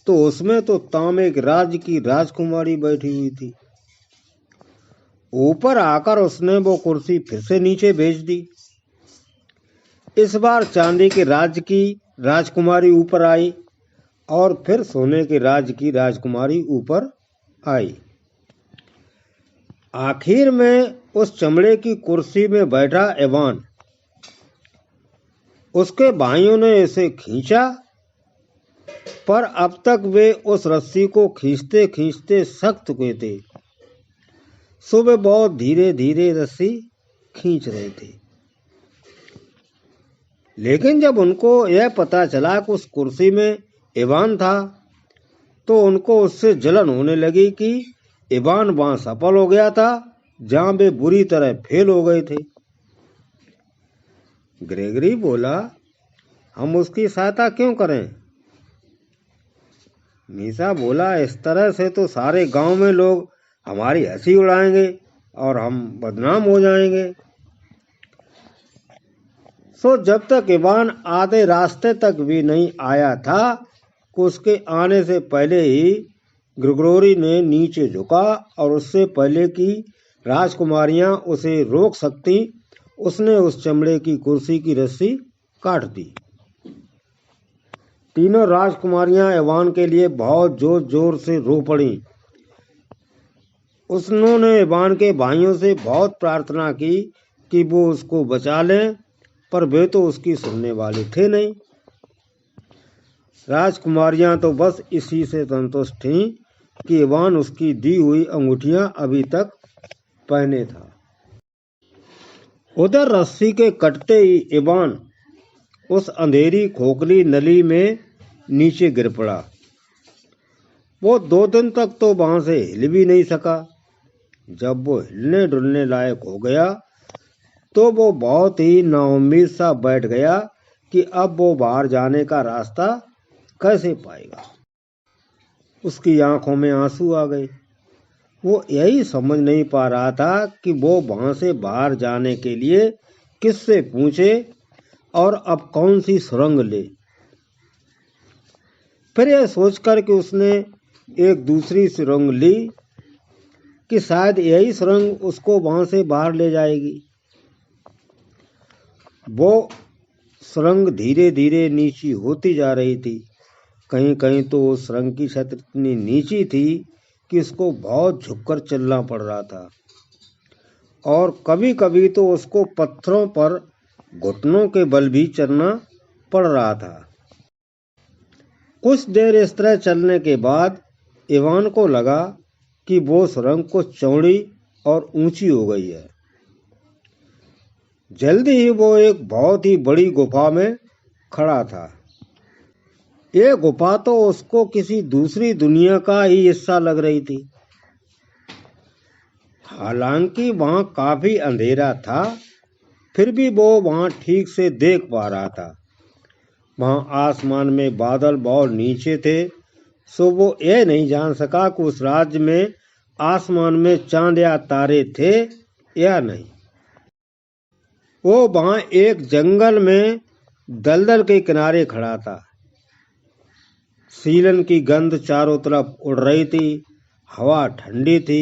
तो उसमें तो तांबे के राज की राजकुमारी बैठी हुई थी। ऊपर आकर उसने वो कुर्सी फिर से नीचे भेज दी। इस बार चांदी के राज की राजकुमारी ऊपर आई और फिर सोने के राज की राजकुमारी ऊपर आई। आखिर में उस चमड़े की कुर्सी में बैठा इवान। उसके भाइयों ने इसे खींचा, पर अब तक वे उस रस्सी को खींचते खींचते थक चुके थे। सुबह बहुत धीरे धीरे रस्सी खींच रहे थे। लेकिन जब उनको यह पता चला कि उस कुर्सी में इवान था तो उनको उससे जलन होने लगी कि इवान वहां सफल हो गया था जहां वे बुरी तरह फेल हो गए थे। ग्रेगरी बोला, हम उसकी सहायता क्यों करें? मीसा बोला, इस तरह से तो सारे गांव में लोग हमारी हंसी उड़ाएंगे और हम बदनाम हो जाएंगे। सो जब तक इवान आधे रास्ते तक भी नहीं आया था कि उसके आने से पहले ही ग्रेगोरी ने नीचे झुका और उससे पहले कि राजकुमारियां उसे रोक सकती, उसने उस चमड़े की कुर्सी की रस्सी काट दी। तीनों राजकुमारियां इवान के लिए बहुत जोर जोर से रो पड़ी। उन्होंने इवान के भाइयों से बहुत प्रार्थना की कि वो उसको बचा लें, पर वे तो उसकी सुनने वाले थे नहीं। राजकुमारियां तो बस इसी से संतुष्ट थीं कि इवान उसकी दी हुई अंगूठियां अभी तक पहने था। उधर रस्सी के कटते ही इवान उस अंधेरी खोखली नली में नीचे गिर पड़ा। वो 2 दिन तक तो वहां से हिल भी नहीं सका। जब वो हिलने डुलने लायक हो गया तो वो बहुत ही नाउम्मीद सा बैठ गया कि अब वो बाहर जाने का रास्ता कैसे पाएगा। उसकी आंखों में आंसू आ गए। वो यही समझ नहीं पा रहा था कि वो वहां से बाहर जाने के लिए किससे पूछे और अब कौन सी सुरंग ले। फिर यह सोचकर कि उसने एक दूसरी सुरंग ली कि शायद यही सुरंग उसको वहां से बाहर ले जाएगी। वो सुरंग धीरे धीरे नीची होती जा रही थी। कहीं कहीं तो उस सुरंग की छत इतनी नीची थी कि उसको बहुत झुककर चलना पड़ रहा था और कभी कभी तो उसको पत्थरों पर घुटनों के बल भी चलना पड़ रहा था। कुछ देर इस तरह चलने के बाद इवान को लगा कि वो सुरंग कुछ चौड़ी और ऊंची हो गई है। जल्दी ही वो एक बहुत ही बड़ी गुफा में खड़ा था। ये गुफा तो उसको किसी दूसरी दुनिया का ही हिस्सा लग रही थी। हालांकि वहां काफी अंधेरा था, फिर भी वो वहां ठीक से देख पा रहा था। वहां आसमान में बादल बहुत नीचे थे, सो वो ये नहीं जान सका कि उस राज्य में आसमान में चांद या तारे थे या नहीं। वो वहां एक जंगल में दलदल के किनारे खड़ा था। सीलन की गंध चारों तरफ उड़ रही थी। हवा ठंडी थी।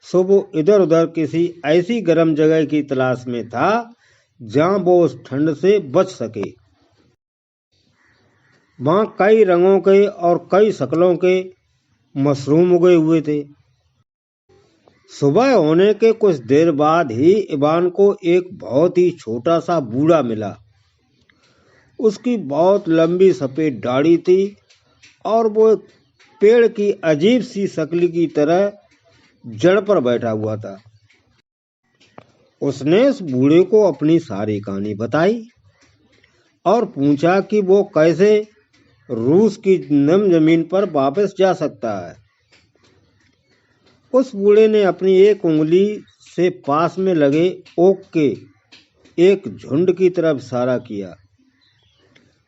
सो वो इधर उधर किसी ऐसी गर्म जगह की तलाश में था जहां वो उस ठंड से बच सके। वहां कई रंगों के और कई शक्लों के मशरूम उगे हुए थे। सुबह होने के कुछ देर बाद ही इवान को एक बहुत ही छोटा सा बूढ़ा मिला। उसकी बहुत लंबी सफेद दाढ़ी थी और वो एक पेड़ की अजीब सी शक्ल की तरह जड़ पर बैठा हुआ था। उसने उस बूढ़े को अपनी सारी कहानी बताई और पूछा कि वो कैसे रूस की नम जमीन पर वापस जा सकता है। उस बूढ़े ने अपनी एक उंगली से पास में लगे ओक के एक झुंड की तरफ इशारा किया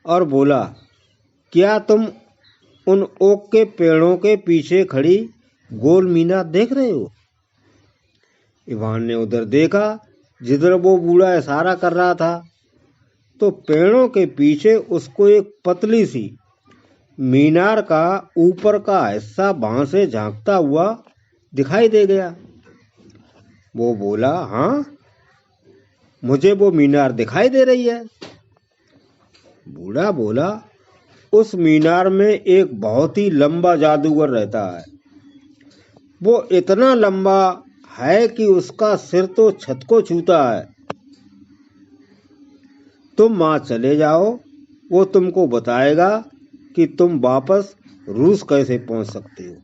और बोला, क्या तुम उन ओक के पेड़ों के पीछे खड़ी गोल मीनार देख रहे हो? इवान ने उधर देखा जिधर वो बूढ़ा इशारा कर रहा था, तो पेड़ों के पीछे उसको एक पतली सी मीनार का ऊपर का हिस्सा वहां से झांकता हुआ दिखाई दे गया। वो बोला, हाँ, मुझे वो मीनार दिखाई दे रही है। बूढ़ा बोला, उस मीनार में एक बहुत ही लंबा जादूगर रहता है। वो इतना लंबा है कि उसका सिर तो छत को छूता है। तुम वहां चले जाओ, वो तुमको बताएगा कि तुम वापस रूस कैसे पहुंच सकते हो।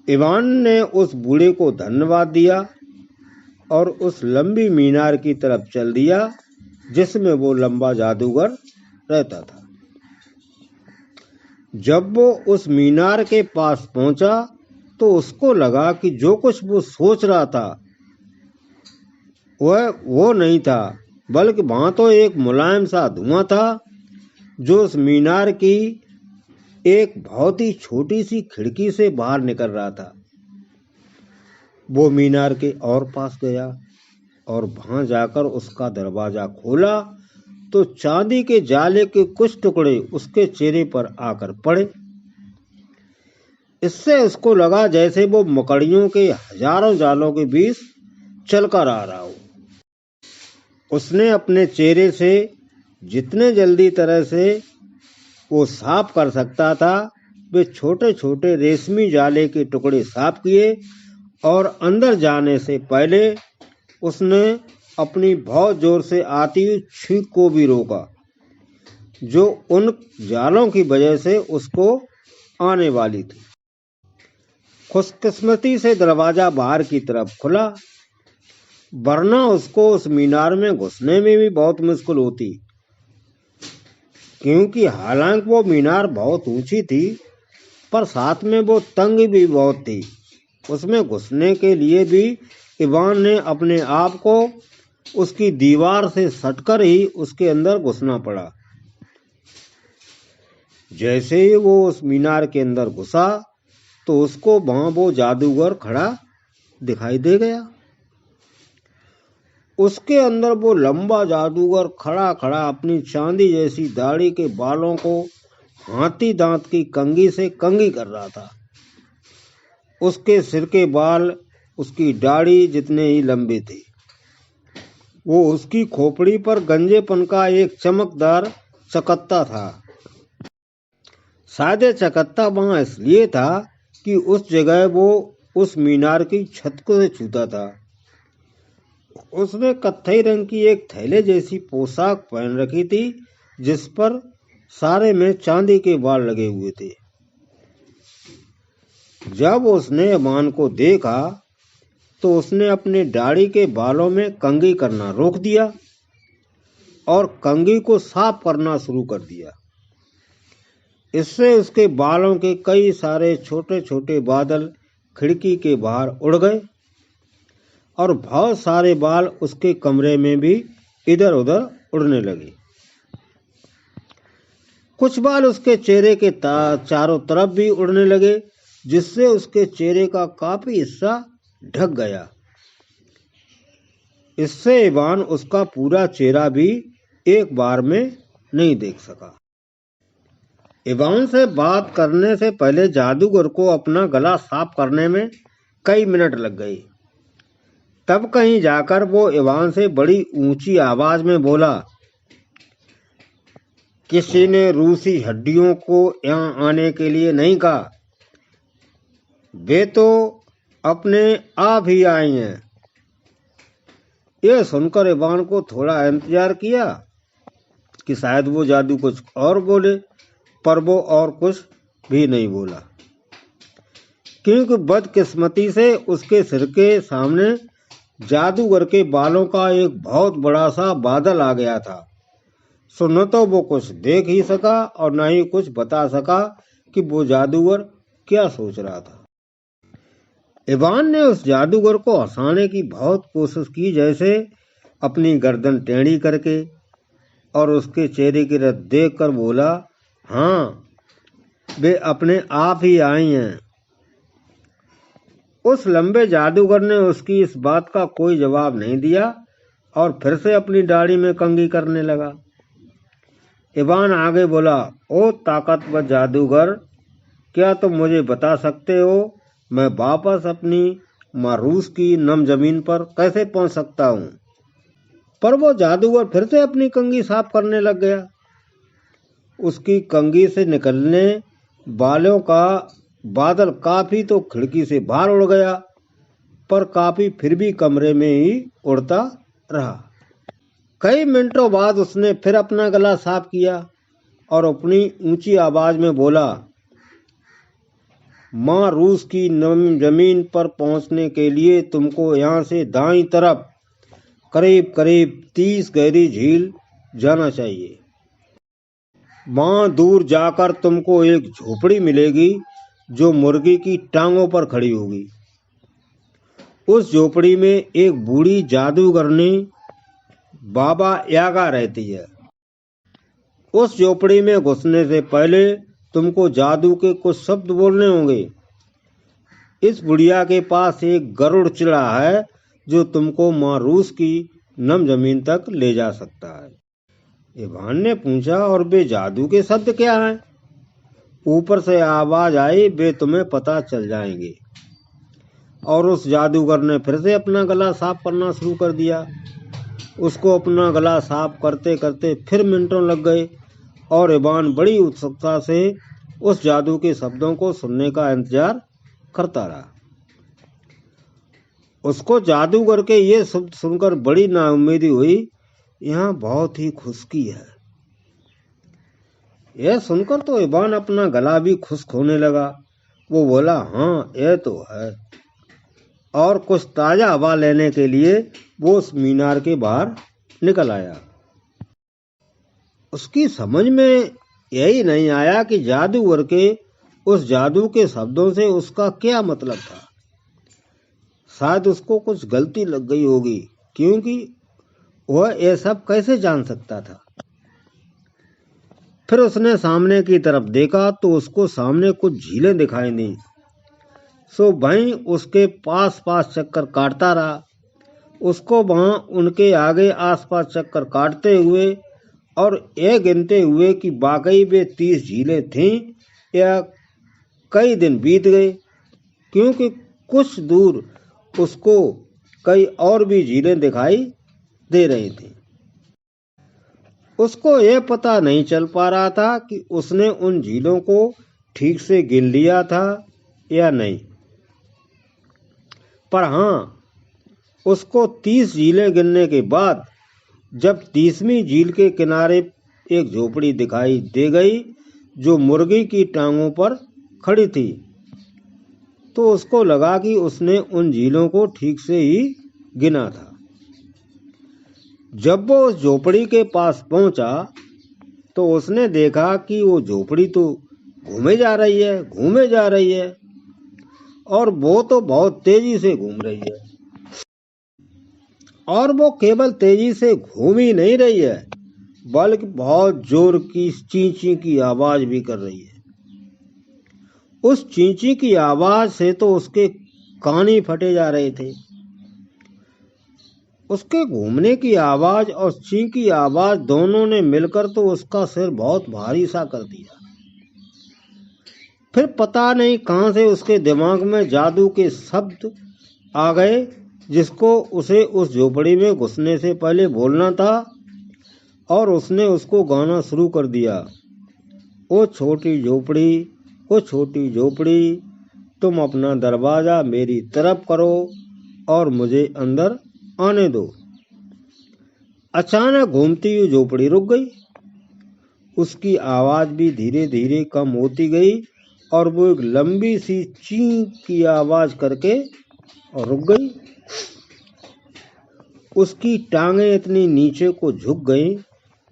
इवान ने उस बूढ़े को धन्यवाद दिया और उस लंबी मीनार की तरफ चल दिया जिसमें वो लंबा जादूगर रहता था। जब वो उस मीनार के पास पहुंचा तो उसको लगा कि जो कुछ वो सोच रहा था वह वो नहीं था, बल्कि वहां तो एक मुलायम सा धुआं था जो उस मीनार की एक बहुत ही छोटी सी खिड़की से बाहर निकल रहा था। वो मीनार के और पास गया और वहां जाकर उसका दरवाजा खोला तो चांदी के जाले के कुछ टुकड़े उसके चेहरे पर आकर पड़े। इससे उसको लगा जैसे वो मकड़ियों के हजारों जालों के बीच चलकर आ रहा हो। उसने अपने चेहरे से जितने जल्दी तरह से वो साफ कर सकता था वे छोटे छोटे रेशमी जाले के टुकड़े साफ किए और अंदर जाने से पहले उसने अपनी बहुत जोर से आती हुई छींक को भी रोका जो उन जालों की वजह से उसको आने वाली थी। खुशकिस्मती से दरवाजा बाहर की तरफ खुला, वरना उसको उस मीनार में घुसने में भी बहुत मुश्किल होती, क्योंकि हालांकि वो मीनार बहुत ऊंची थी पर साथ में वो तंग भी बहुत थी। उसमें घुसने के लिए भी इवान ने अपने आप को उसकी दीवार से सटकर ही उसके अंदर घुसना पड़ा। जैसे ही वो उस मीनार के अंदर घुसा तो उसको वहां वो जादूगर खड़ा दिखाई दे गया। उसके अंदर वो लंबा जादूगर खड़ा खड़ा अपनी चांदी जैसी दाढ़ी के बालों को हाथी दांत की कंघी से कंघी कर रहा था। उसके सिर के बाल उसकी दाढ़ी जितने ही लंबे थे। वो उसकी खोपड़ी पर गंजेपन का एक चमकदार चकत्ता था। शायद ये चकत्ता वहां इसलिए था कि उस जगह वो उस मीनार की छत को से छूता था। उसने कत्थई रंग की एक थैले जैसी पोशाक पहन रखी थी जिस पर सारे में चांदी के बाल लगे हुए थे। जब उसने इवान को देखा तो उसने अपनी दाढ़ी के बालों में कंघी करना रोक दिया और कंघी को साफ करना शुरू कर दिया। इससे उसके बालों के कई सारे छोटे छोटे बादल खिड़की के बाहर उड़ गए और बहुत सारे बाल उसके कमरे में भी इधर उधर उड़ने लगे। कुछ बाल उसके चेहरे के चारों तरफ भी उड़ने लगे जिससे उसके चेहरे का काफी हिस्सा ढक गया। इससे इवान उसका पूरा चेहरा भी एक बार में नहीं देख सका। इवान से बात करने से पहले जादूगर को अपना गला साफ करने में कई मिनट लग गए। तब कहीं जाकर वो इवान से बड़ी ऊंची आवाज में बोला, किसी ने रूसी हड्डियों को यहाँ आने के लिए नहीं कहा, वे तो अपने आप ही आई हैं। यह सुनकर इवान को थोड़ा इंतजार किया कि शायद वो जादू कुछ और बोले, पर वो और कुछ भी नहीं बोला क्योंकि बदकिस्मती से उसके सिर के सामने जादूगर के बालों का एक बहुत बड़ा सा बादल आ गया था। सो न तो वो कुछ देख ही सका और न ही कुछ बता सका कि वो जादूगर क्या सोच रहा था। इवान ने उस जादूगर को हंसाने की बहुत कोशिश की, जैसे अपनी गर्दन टेढ़ी करके, और उसके चेहरे की तरफ देखकर बोला, हाँ, वे अपने आप ही आई हैं। उस लंबे जादूगर ने उसकी इस बात का कोई जवाब नहीं दिया और फिर से अपनी दाढ़ी में कंघी करने लगा। इवान आगे बोला, ओ ताकतवर जादूगर, क्या तुम मुझे बता सकते हो मैं वापस अपनी मारूस की नम जमीन पर कैसे पहुंच सकता हूँ? पर वो जादूगर फिर से अपनी कंघी साफ करने लग गया। उसकी कंघी से निकलने बालों का बादल काफी तो खिड़की से बाहर उड़ गया, पर काफी फिर भी कमरे में ही उड़ता रहा। कई मिनटों बाद उसने फिर अपना गला साफ किया और अपनी ऊंची आवाज में बोला, माँ रूस की नम जमीन पर पहुंचने के लिए तुमको यहाँ से दाईं तरफ करीब करीब 30 गहरी झील जाना चाहिए। वहां दूर जाकर तुमको एक झोपड़ी मिलेगी जो मुर्गी की टांगों पर खड़ी होगी। उस झोपड़ी में एक बूढ़ी जादूगरनी बाबा यागा रहती है। उस झोपड़ी में घुसने से पहले तुमको जादू के कुछ शब्द बोलने होंगे। इस बुढ़िया के पास एक गरुड़ चिड़ा है जो तुमको मारूस की नम जमीन तक ले जा सकता है। इवान ने पूछा, और वे जादू के शब्द क्या हैं? ऊपर से आवाज आई, वे तुम्हें पता चल जाएंगे। और उस जादूगर ने फिर से अपना गला साफ करना शुरू कर दिया। उसको अपना गला साफ करते करते फिर मिनटों लग गए और इवान बड़ी उत्सुकता से उस जादू के शब्दों को सुनने का इंतजार करता रहा। उसको जादूगर के ये शब्द सुनकर बड़ी नाउम्मीदी हुई। यहाँ बहुत ही खुशकी है। यह सुनकर तो इवान अपना गला भी खुश्क होने लगा। वो बोला, हाँ, यह तो है। और कुछ ताजा हवा लेने के लिए वो उस मीनार के बाहर निकल आया। उसकी समझ में यही नहीं आया कि जादूगर के उस जादू के शब्दों से उसका क्या मतलब था। शायद उसको कुछ गलती लग गई होगी, क्योंकि वह यह सब कैसे जान सकता था। फिर उसने सामने की तरफ देखा तो उसको सामने कुछ झीलें दिखाई दी। सो वहीं उसके पास पास चक्कर काटता रहा। उसको वहां उनके आगे आसपास चक्कर काटते हुए और यह गिनते हुए कि वाकई वे 30 झीलें थीं या कई दिन बीत गए, क्योंकि कुछ दूर उसको कई और भी झीलें दिखाई दे रही थी। उसको यह पता नहीं चल पा रहा था कि उसने उन झीलों को ठीक से गिन लिया था या नहीं, पर हाँ, उसको 30 झीलें गिनने के बाद जब 30वीं झील के किनारे एक झोपड़ी दिखाई दे गई जो मुर्गी की टांगों पर खड़ी थी, तो उसको लगा कि उसने उन झीलों को ठीक से ही गिना था। जब वो उस झोपड़ी के पास पहुंचा तो उसने देखा कि वो झोपड़ी तो घूमे जा रही है और वो तो बहुत तेजी से घूम रही है। और वो केवल तेजी से घूम ही नहीं रही है, बल्कि बहुत जोर की चींची की आवाज भी कर रही है। उस चींची की आवाज से तो उसके कान ही फटे जा रहे थे। उसके घूमने की आवाज और ची की आवाज दोनों ने मिलकर तो उसका सिर बहुत भारी सा कर दिया। फिर पता नहीं कहां से उसके दिमाग में जादू के शब्द आ गए जिसको उसे उस झोपड़ी में घुसने से पहले बोलना था, और उसने उसको गाना शुरू कर दिया। ओ छोटी झोपड़ी, तुम अपना दरवाजा मेरी तरफ करो और मुझे अंदर आने दो। अचानक घूमती हुई झोपड़ी रुक गई। उसकी आवाज भी धीरे धीरे कम होती गई और वो एक लंबी सी चीं की आवाज करके और रुक गई। उसकी टांगें इतनी नीचे को झुक गईं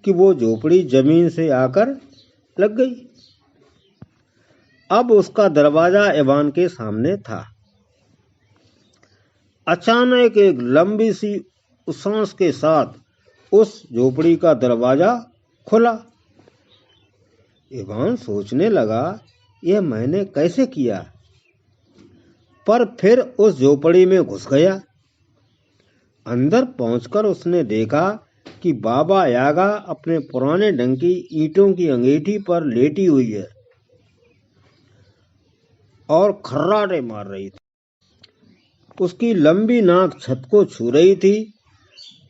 कि वो झोपड़ी जमीन से आकर लग गई। अब उसका दरवाजा इवान के सामने था। अचानक एक लंबी सी सांस के साथ उस झोपड़ी का दरवाजा खुला। इवान सोचने लगा, यह मैंने कैसे किया, पर फिर उस झोपड़ी में घुस गया। अंदर पहुंचकर उसने देखा कि बाबा यागा अपने पुराने ढंग की ईंटों की अंगीठी पर लेटी हुई है और खर्राटे मार रही थी। उसकी लंबी नाक छत को छू रही थी,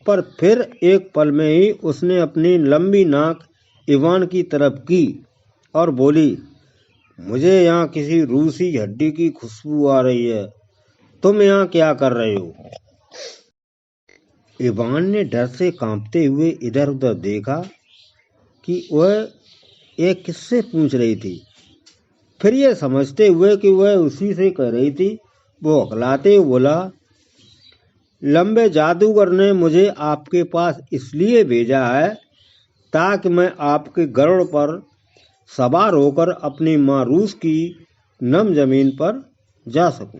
पर फिर एक पल में ही उसने अपनी लंबी नाक इवान की तरफ की और बोली, मुझे यहाँ किसी रूसी हड्डी की खुशबू आ रही है, तुम यहाँ क्या कर रहे हो? इवान ने डर से कांपते हुए इधर उधर देखा कि वह एक किससे पूछ रही थी। फिर यह समझते हुए कि वह उसी से कह रही थी, वो हकलाते हुए बोला, लंबे जादूगर ने मुझे आपके पास इसलिए भेजा है ताकि मैं आपके गरुड़ पर सवार होकर अपनी माँ रूस की नम जमीन पर जा सकूं।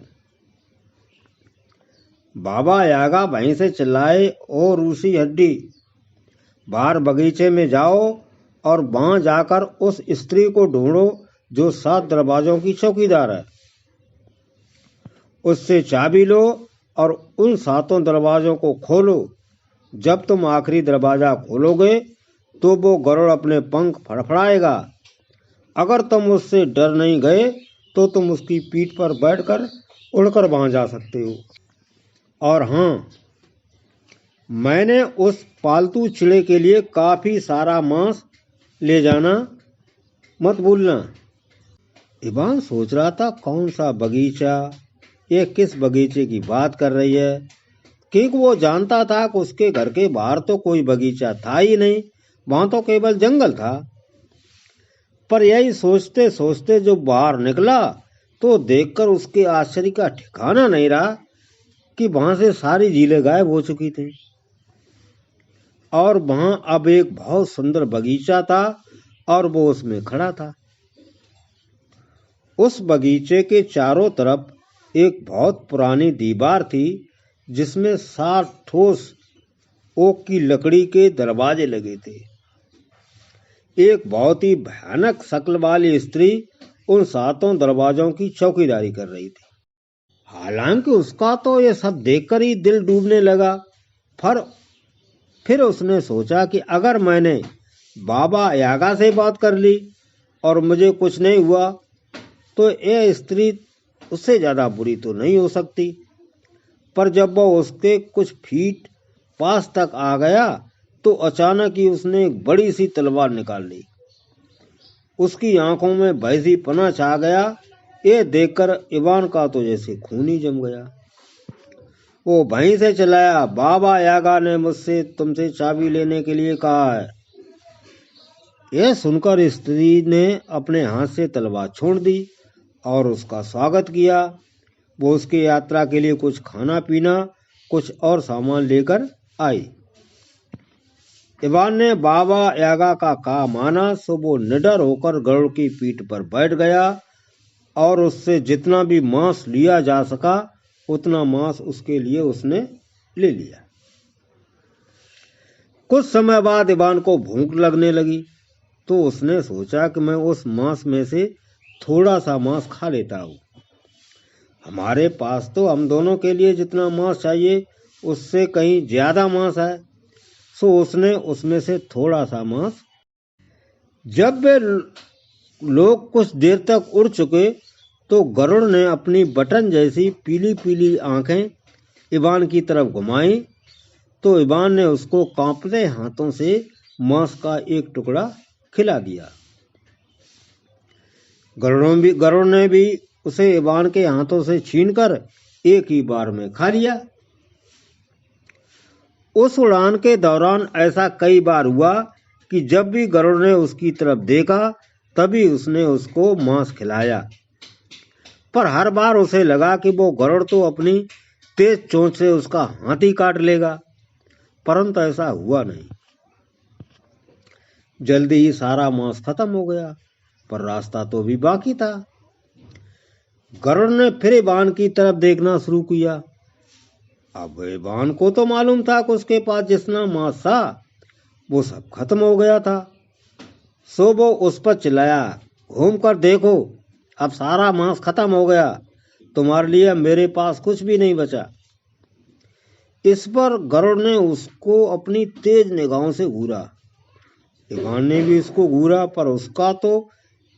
बाबा यागा वहीं से चिल्लाए, ओ रूसी हड्डी, बाहर बगीचे में जाओ और वहां जाकर उस स्त्री को ढूंढो जो 7 दरवाजों की चौकीदार है। उससे चाबी लो और उन 7 दरवाजों को खोलो। जब तुम आखिरी दरवाजा खोलोगे तो वो गरुड़ अपने पंख फड़फड़ाएगा। अगर तुम उससे डर नहीं गए तो तुम उसकी पीठ पर बैठकर उड़कर वहां जा सकते हो। और हाँ, मैंने उस पालतू चिड़े के लिए काफी सारा मांस ले जाना मत भूलना। इवान सोच रहा था, कौन सा बगीचा, ये किस बगीचे की बात कर रही है, क्योंकि वो जानता था कि उसके घर के बाहर तो कोई बगीचा था ही नहीं, वहां तो केवल जंगल था। पर यही सोचते सोचते जो बाहर निकला तो देखकर उसके आश्चर्य का ठिकाना नहीं रहा कि वहां से सारी झीलें गायब हो चुकी थी और वहां अब एक बहुत सुंदर बगीचा था और वो उसमें खड़ा था। उस बगीचे के चारों तरफ एक बहुत पुरानी दीवार थी जिसमें 7 ठोस ओक की लकड़ी के दरवाजे लगे थे। एक बहुत ही भयानक शक्ल वाली स्त्री उन 7 दरवाजों की चौकीदारी कर रही थी। हालांकि उसका तो ये सब देखकर ही दिल डूबने लगा। फिर उसने सोचा कि अगर मैंने बाबा यागा से बात कर ली और मुझे कुछ नहीं हुआ तो यह स्त्री उससे ज्यादा बुरी तो नहीं हो सकती। पर जब वह उसके कुछ फीट पास तक आ गया तो अचानक ही उसने एक बड़ी सी तलवार निकाल ली। उसकी आंखों में भय सी पना छा गया। ये देखकर इवान का तो जैसे खून ही जम गया। वो वहीं से चलाया, बाबा यागा ने मुझसे तुमसे चाबी लेने के लिए कहा है। यह सुनकर स्त्री ने अपने हाथ से तलवार छोड़ दी और उसका स्वागत किया। वो उसकी यात्रा के लिए कुछ खाना पीना कुछ और सामान लेकर आई। इवान ने बाबा यागा का कहा माना, सो वो निडर होकर गरुड़ की पीठ पर बैठ गया और उससे जितना भी मांस लिया जा सका उतना मांस उसके लिए उसने ले लिया। कुछ समय बाद इवान को भूख लगने लगी तो उसने सोचा कि मैं उस मांस में से थोड़ा सा मांस खा लेता हूँ। हमारे पास तो हम दोनों के लिए जितना मांस चाहिए उससे कहीं ज्यादा मांस है। सो उसने उसमें से थोड़ा सा मांस। जब वे लोग कुछ देर तक उड़ चुके तो गरुड़ ने अपनी बटन जैसी पीली पीली आंखें इवान की तरफ घुमाई तो इवान ने उसको कांपते हाथों से मांस का एक टुकड़ा खिला दिया। गरुड़ ने भी उसे इवान के हाथों से छीनकर एक ही बार में खा लिया। उस उड़ान के दौरान ऐसा कई बार हुआ कि जब भी गरुड़ ने उसकी तरफ देखा तभी उसने उसको मांस खिलाया। पर हर बार उसे लगा कि वो गरुड़ तो अपनी तेज चोंच से उसका हाथ ही काट लेगा, परंतु ऐसा हुआ नहीं। जल्दी ही सारा मांस खत्म हो गया, पर रास्ता तो भी बाकी था। गरुड़ ने फिर इवान की तरफ देखना शुरू किया। अब इवान को तो मालूम था कि उसके पास जितना मांस था वो सब खत्म हो गया था। सो वो उस पर चिल्लाया, घूम कर देखो, अब सारा मांस खत्म हो गया, तुम्हारे लिए मेरे पास कुछ भी नहीं बचा। इस पर गरुड़ ने उसको अपनी तेज निगाहों से घूरा। इवान ने भी उसको घूरा, पर उसका तो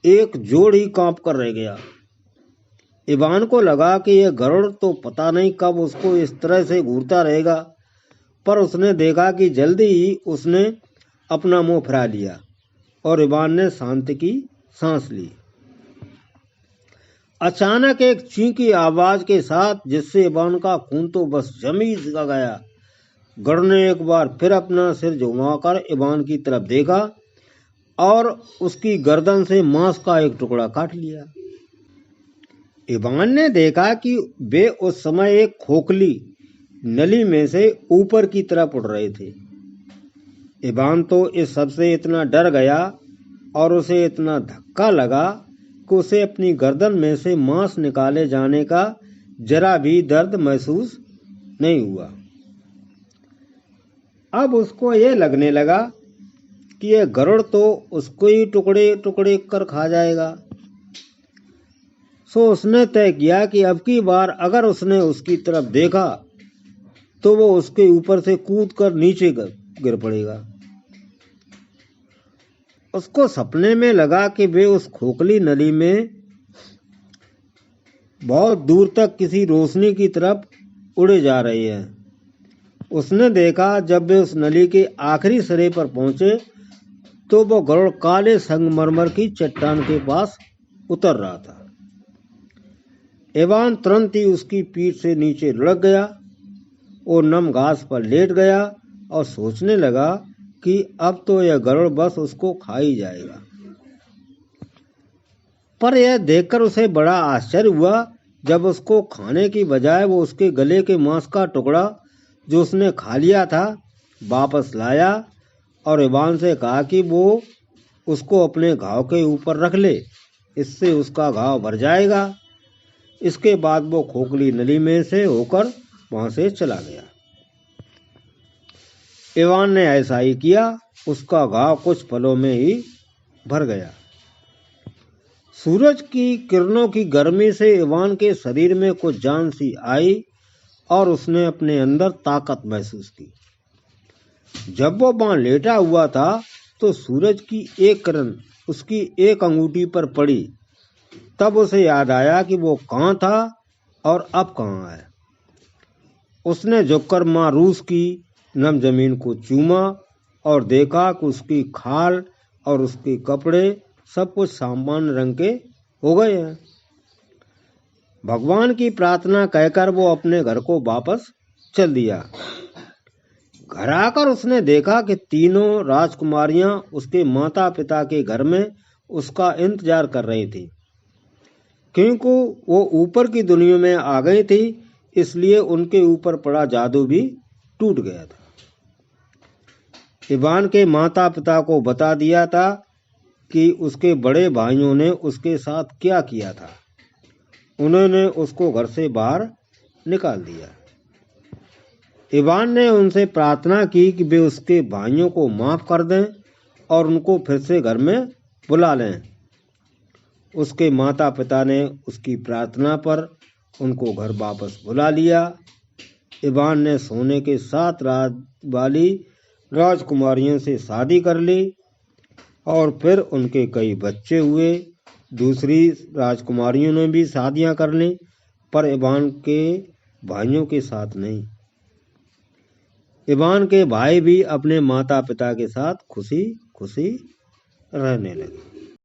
एक जोड़ ही कांप कर रह गया। इवान को लगा कि यह गरुड़ तो पता नहीं कब उसको इस तरह से घूरता रहेगा, पर उसने देखा कि जल्दी ही उसने अपना मुंह फिरा लिया और इवान ने शांति की सांस ली। अचानक एक चीं की आवाज के साथ, जिससे इवान का खून तो बस जम ही गया। गरुड़ ने एक बार फिर अपना सिर झुकाकर इवान की तरफ देखा और उसकी गर्दन से मांस का एक टुकड़ा काट लिया। इवान ने देखा कि वे उस समय एक खोखली नली में से ऊपर की तरफ उड़ रहे थे। इवान तो इस सबसे इतना डर गया और उसे इतना धक्का लगा कि उसे अपनी गर्दन में से मांस निकाले जाने का जरा भी दर्द महसूस नहीं हुआ। अब उसको ये लगने लगा कि यह गरुड़ तो उसको ही टुकड़े टुकड़े कर खा जाएगा। सो उसने तय किया कि अब की बार अगर उसने उसकी तरफ देखा तो वो उसके ऊपर से कूद कर नीचे गिर पड़ेगा। उसको सपने में लगा कि वे उस खोखली नली में बहुत दूर तक किसी रोशनी की तरफ उड़े जा रहे हैं। उसने देखा जब वे उस नली के आखिरी सिरे पर पहुंचे तो वो गरुड़ काले संगमरमर की चट्टान के पास उतर रहा था। इवान तुरंत ही उसकी पीठ से नीचे लुढ़क गया और नम घास पर लेट गया और सोचने लगा कि अब तो यह गरुड़ बस उसको खा ही जाएगा। पर यह देखकर उसे बड़ा आश्चर्य हुआ जब उसको खाने की बजाय वो उसके गले के मांस का टुकड़ा जो उसने खा लिया था वापस लाया और इवान से कहा कि वो उसको अपने घाव के ऊपर रख ले इससे उसका घाव भर जाएगा। इसके बाद वो खोखली नली में से होकर वहां से चला गया। इवान ने ऐसा ही किया, उसका घाव कुछ पलों में ही भर गया। सूरज की किरणों की गर्मी से इवान के शरीर में कुछ जान सी आई और उसने अपने अंदर ताकत महसूस की। जब वो वहां लेटा हुआ था तो सूरज की एक किरण उसकी एक अंगूठी पर पड़ी। तब उसे याद आया कि वो कहाँ था और अब कहाँ है। उसने झुककर माँ रूस की नम जमीन को चूमा और देखा कि उसकी खाल और उसके कपड़े सब कुछ सामान्य रंग के हो गए हैं। भगवान की प्रार्थना कहकर वो अपने घर को वापस चल दिया। घर आकर उसने देखा कि तीनों राजकुमारियां उसके माता पिता के घर में उसका इंतजार कर रही थी। क्योंकि वो ऊपर की दुनिया में आ गई थी, इसलिए उनके ऊपर पड़ा जादू भी टूट गया था। इवान के माता पिता को बता दिया था कि उसके बड़े भाइयों ने उसके साथ क्या किया था। उन्होंने उसको घर से बाहर निकाल दिया। इवान ने उनसे प्रार्थना की कि वे उसके भाइयों को माफ कर दें और उनको फिर से घर में बुला लें। उसके माता पिता ने उसकी प्रार्थना पर उनको घर वापस बुला लिया। इवान ने सोने के 7 राज वाली राजकुमारियों से शादी कर ली और फिर उनके कई बच्चे हुए। दूसरी राजकुमारियों ने भी शादियां कर ली, पर इवान के भाइयों के साथ नहीं। इवान के भाई भी अपने माता पिता के साथ खुशी खुशी रहने लगे।